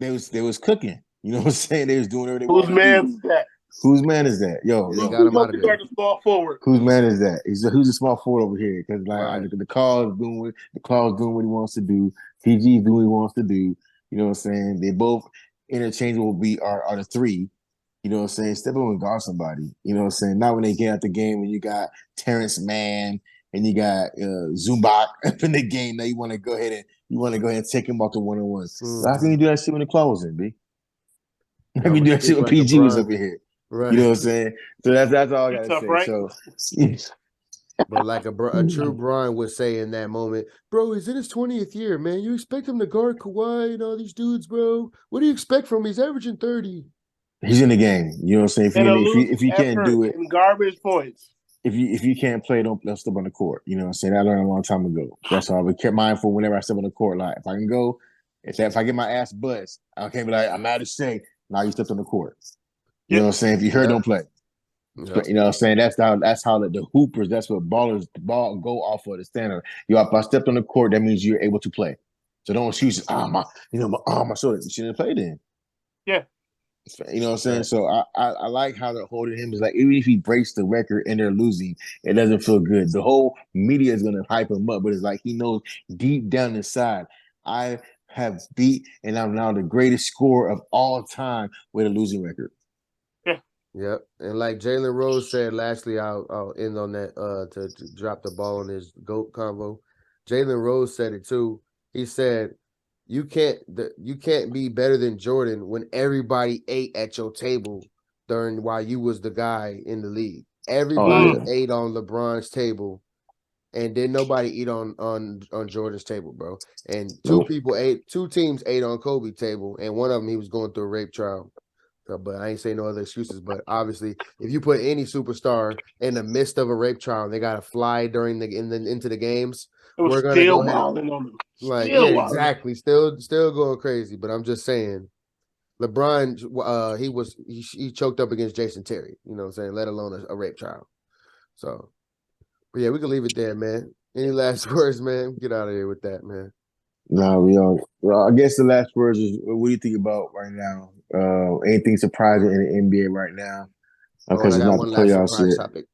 they was cooking. You know what I'm saying? They was doing whatever they Whose wanted to do. man's that? Whose man is that? Yo, They yo. got him out of there. The small forward. Whose man is that? Who's a small forward over here? Because Right. the Claw's doing what he wants to do. PG's doing what he wants to do. You know what I'm saying? They both interchangeable are the three. You know what I'm saying? Step up and guard somebody. You know what I'm saying? Not when they get out the game and you got Terrence Mann and you got Zubac up in the game. Now you want to go ahead and take him off the 1-on-1. Mm-hmm. How can you do that shit when the Claw's in, B? How can you do that shit when like PG was LeBron. up in here? Right. You know what I'm saying? So that's all I gotta Tough, say. right? So But like a true Bron would say in that moment, bro, he's in his 20th year, man. You expect him to guard Kawhi and all these dudes, bro? What do you expect from him? He's averaging 30. he's in the game. You know what I'm saying? If you can't do it, in garbage points. if you can't play, don't step on the court. You know what I'm saying? I learned a long time ago. That's all. I kept mindful whenever I step on the court. Like if I can go, if I get my ass bust, I can't be like, I'm out of shape. Now you stepped on the court. You know what I'm saying? If you hurt, don't play. Yep. You know what I'm saying? That's how the hoopers, that's what ballers go off of the standard. If I stepped on the court, that means you're able to play. So don't excuse my shoulder. You shouldn't have played then. Yeah. You know what I'm saying? So I like how they're holding him. Is like even if he breaks the record and they're losing, it doesn't feel good. The whole media is gonna hype him up, but it's like he knows deep down inside, I have beat and I'm now the greatest scorer of all time with a losing record. Yeah. Yep. And like Jalen Rose said, lastly, I'll end on that to drop the ball on his GOAT convo. Jalen Rose said it too. He said, you can't be better than Jordan when everybody ate at your table while you was the guy in the league. Everybody ate on LeBron's table, and then nobody eat on Jordan's table, bro. And two teams ate on Kobe's table, and one of them he was going through a rape trial. But I ain't saying no other excuses. But obviously, if you put any superstar in the midst of a rape trial and they got to fly into the games, we're gonna go ahead wilding on them. like exactly, still going crazy. But I'm just saying, LeBron, he choked up against Jason Terry. You know what I'm saying? Let alone a rape trial. So, but yeah, we can leave it there, man. Any last words, man? Get out of here with that, man. No, we all. Well, I guess the last words is, what do you think about right now? Anything surprising in the NBA right now? Because it's not the playoffs yet. Topic.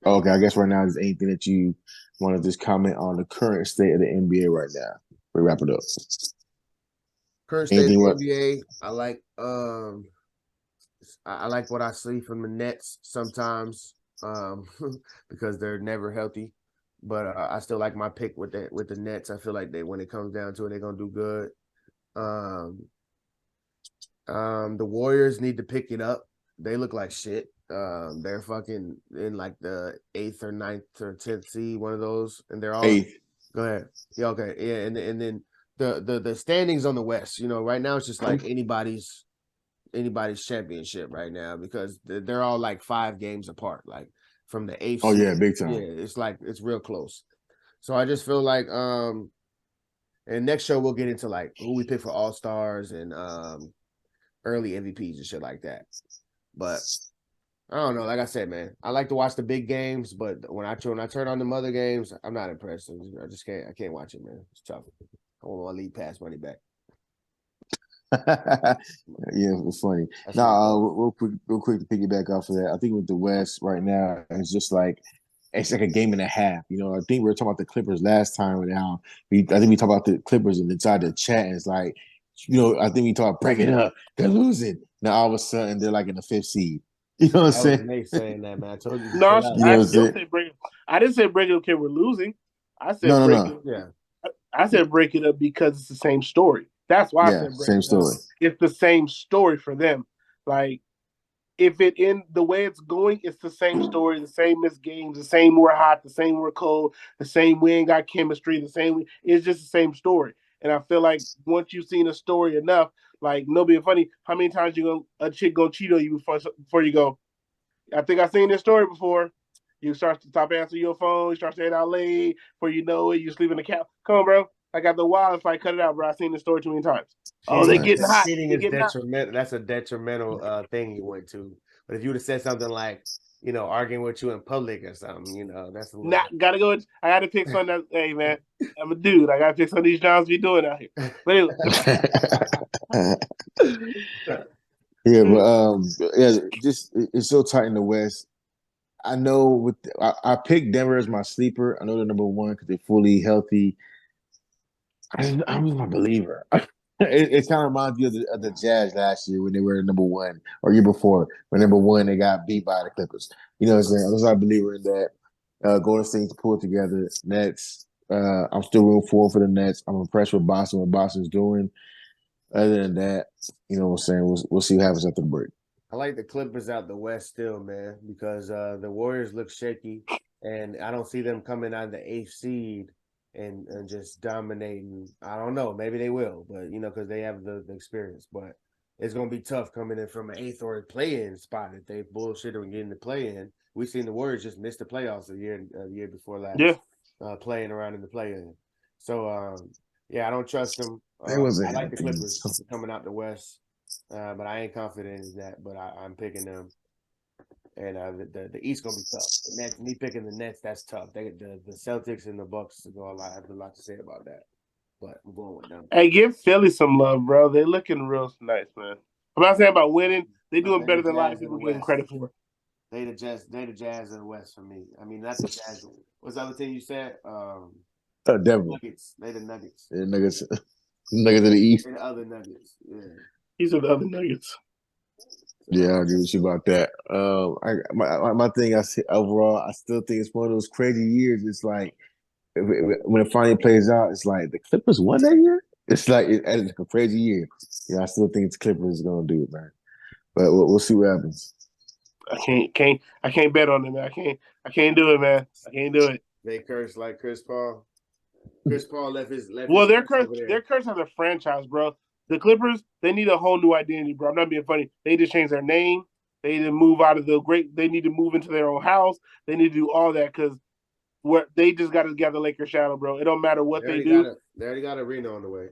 Okay, I guess right now is anything that you want to just comment on the current state of the NBA right now. We wrap it up. Current state of the NBA. I like I like what I see from the Nets sometimes because they're never healthy. But I still like my pick with the Nets. I feel like when it comes down to it, they're gonna do good. The Warriors need to pick it up. They look like shit. They're fucking in like the 8th or 9th or 10th seed, one of those, and they're all 8th. Go ahead. Yeah, okay. Yeah, and then the standings on the West, right now it's just like anybody's championship right now because they're all like 5 games apart, like from the 8th. Oh yeah, big time. Yeah, it's like it's real close. So I just feel like and next show we'll get into like who we pick for All-Stars and early MVPs and shit like that. But I don't know. Like I said, man, I like to watch the big games, but when I turn on the other games, I'm not impressed. I just can't. I can't watch it, man. It's tough. I want my league pass money back. Yeah, it's funny. Real quick to piggyback off of that. I think with the West right now, it's just like it's like a game and a half. I think we were talking about the Clippers last time. I think we talked about the Clippers and inside the chat. And it's like, I think we talked break it up. They're losing. Now all of a sudden they're like in the 5th seed. You know what I'm saying? Nate saying that, man. I told you. No, I still say break it. I didn't say break it up because we're losing. I said break it. Yeah. I said break it up because it's the same story. That's why I Yeah, said same Brandon. story. It's the same story for them. Like, if it in the way it's going, it's the same story, the same missed games, the same we're hot, the same we're cold, the same we ain't got chemistry, the same it's just the same story. And I feel like once you've seen a story enough, like nobody funny, how many times a chick gonna cheat on you before you go, I think I've seen this story before. You start to stop answering your phone, you start staying out late, before you know it, you sleep in the couch. Come on, bro. I got the wild fight, cut it out, bro. I've seen this story too many times. Oh, they getting hot. Cheating They is getting hot. detrimental. That's a detrimental thing you went to. But if you would have said something like, arguing with you in public or something, that's a little. Gotta go. I gotta pick something that. Hey, man, I'm a dude. I gotta pick some of these jobs we doing out here. But anyway. Yeah, but just it's so tight in the West. I know I picked Denver as my sleeper. I know they're number one because they're fully healthy. I'm just not a believer. It kind of reminds me of the Jazz last year when they were number one, or year before when number one they got beat by the Clippers. You know what I'm saying? I'm not a believer in that. Golden State to pull it together. Nets. I'm still rooting for the Nets. I'm impressed with Boston, what Boston's doing. Other than that, you know what I'm saying? We'll see what happens after the break. I like the Clippers out the West still, man, because the Warriors look shaky, and I don't see them coming out of the 8th seed and just dominating. I don't know. Maybe they will, but, because they have the experience. But it's going to be tough coming in from an 8th or a play-in spot if they bullshit on getting the play-in. We've seen the Warriors just miss the playoffs the year before last, playing around in the play-in. So, I don't trust them. I like the Clippers coming out the West. But I ain't confident in that. But I'm picking them, and the East gonna be tough. The Nets, me picking the Nets, that's tough. The Celtics and the Bucks I have a lot to say about that. But I'm going with them. Hey, give Philly some love, bro. They looking real nice, man. I'm not saying about winning. They doing better than a lot of people give them credit for. They the Jazz of the West for me. I mean, not the Jazz. What's the other thing you said? Denver. Nuggets. They the Nuggets. Yeah, Nuggets. Nuggets of the East. They the other Nuggets. Yeah. These are the other Nuggets. Yeah, I agree with you about that. My thing, I say overall, I still think it's one of those crazy years. It's like when it finally plays out, it's like the Clippers won that year. It's like it's a crazy year. Yeah, I still think the Clippers is gonna do it, man. But we'll see what happens. I can't bet on them, man. I can't do it, man. I can't do it. They curse like Chris Paul. Chris Paul left his. Well, they're cursed. They're cursed as a franchise, bro. The Clippers, they need a whole new identity, bro. I'm not being funny. They just changed their name. They need to move out of They need to move into their own house. They need to do all that because they just got to get the Lakers shadow, bro. It don't matter what they do. They already got arena on the way.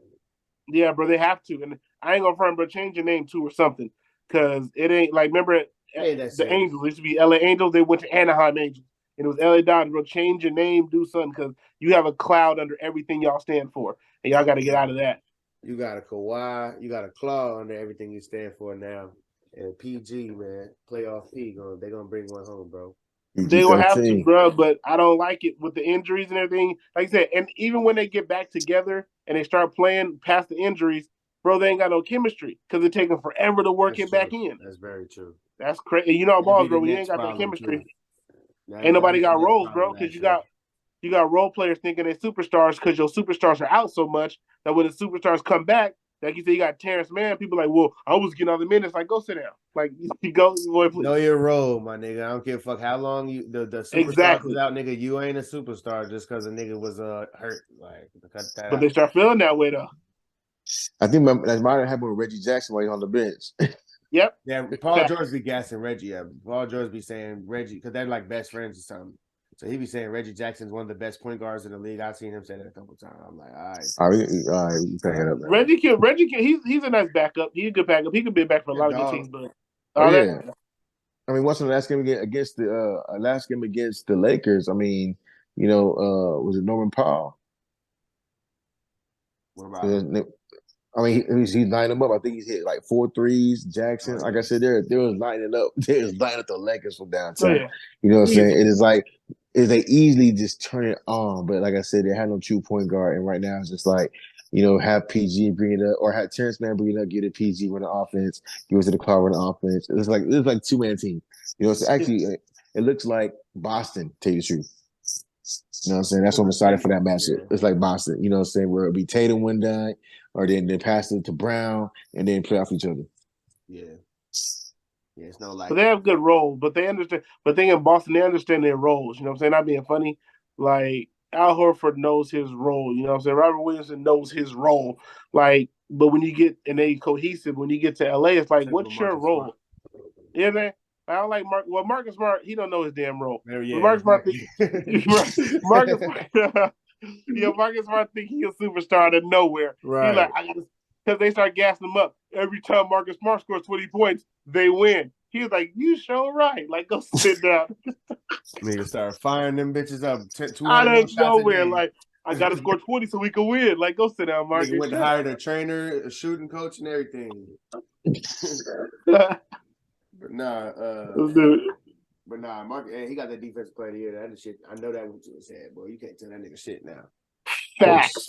Yeah, bro. They have to, and I ain't gonna front, but change your name too or something because it ain't like remember the Angels. It used to be LA Angels. They went to Anaheim Angels. And it was LA Dodgers, bro. Change your name, do something, because you have a cloud under everything y'all stand for, and y'all got to get out of that. You got a Kawhi, you got a claw under everything you stand for now. And PG, man, playoff P, they're going to bring one home, bro. They going to have to, bro, but I don't like it with the injuries and everything. Like I said, and even when they get back together and they start playing past the injuries, bro, they ain't got no chemistry because it takes them forever to work it back in. That's very true. That's crazy. You know, balls, bro, when you ain't got that chemistry, ain't nobody got roles, bro, because you got role players thinking they're superstars because your superstars are out so much that when the superstars come back, like you said, you got Terrence Mann. People like, well, I was getting all the minutes. Like, go sit down. Like, you go, boy, please. Know your role, my nigga. I don't give a fuck how long the superstar was out, nigga. You ain't a superstar just because a nigga was hurt. Like, cut that but out. They start feeling that way though. I think that might have happened with Reggie Jackson while he's on the bench. Yep. Yeah, Paul George be gassing Reggie. Yeah, Paul George be saying Reggie because they're like best friends or something. So he be saying Reggie Jackson's one of the best point guards in the league. I've seen him say that a couple times. I'm like, all right. All right, you pick it up, man. Reggie can. He's a nice backup. He's a good backup. He could be back for a lot of good teams. But yeah. I mean, what's the last game against the Lakers? I mean, was it Norman Powell? What about? I mean, he's lining them up. I think he's hit like 4 threes. Jackson, like I said, there was lining up. There was lining up the Lakers from downtown. Oh, yeah. You know what I'm saying? It is like they easily just turn it on. But like I said, they had no true point guard, and right now it's just like have PG bring it up, or have Terrence Mann bring it up, get a PG run the offense, give it to the car run the offense. It's like 2-man team. So actually it looks like Boston. Tell you the truth. You know what I'm saying? That's what I'm excited for that matchup. It's like Boston. You know what I'm saying? Where it'll be Tatum one night, or then they pass it to Brown and then play off each other. Yeah. Yeah, it's no like. But they have good roles. But they understand. But thing in Boston, they understand their roles. You know what I'm saying? Not being funny. Like Al Horford knows his role. You know what I'm saying? Robert Williamson knows his role. Like, but when you get and they cohesive, when you get to LA, it's like, what's your role? Yeah, man. I don't like Mark. Well, Marcus Smart, he don't know his damn role. Yeah, Marcus Smart, Marcus Smart think he's a superstar out of nowhere. Right. He like, because they start gassing him up every time Marcus Smart scores 20 points, they win. He was like, "You sure right? Like, go sit down." Nigga start firing them bitches up. Out of nowhere, like, I gotta score 20 so we can win. Like, go sit down, Marcus. Nigga went to hire a trainer, a shooting coach, and everything. But nah, Mark, hey, he got that defensive player of the year. That shit, I know that what you said, boy. You can't tell that nigga shit now. Facts.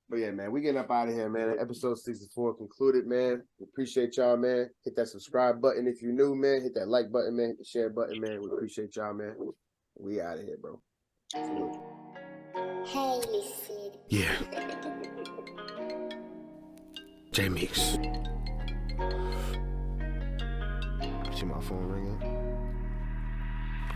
But yeah, man, we getting up out of here, man. Episode 64 concluded, man. We appreciate y'all, man. Hit that subscribe button if you're new, man. Hit that like button, man. Hit the share button, man. We appreciate y'all, man. We out of here, bro. Hey, listen. Yeah. J-MEEKS. See my phone ringing.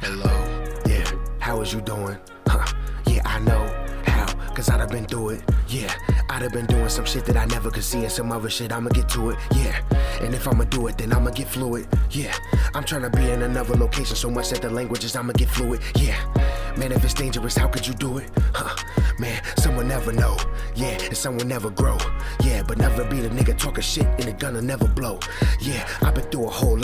Hello. Yeah. How is you doing? Huh. Yeah, I know how. Cause I'd have been through it. Yeah. I'd have been doing some shit that I never could see and some other shit. I'ma get to it. Yeah. And if I'ma do it, then I'ma get fluid. Yeah. I'm trying to be in another location so much that the languages I'ma get fluid. Yeah. Man, if it's dangerous, how could you do it? Huh. Man, someone never know. Yeah, and someone never grow. Yeah, but never be the nigga talking shit and it gonna never blow. Yeah, I've been through a whole lot.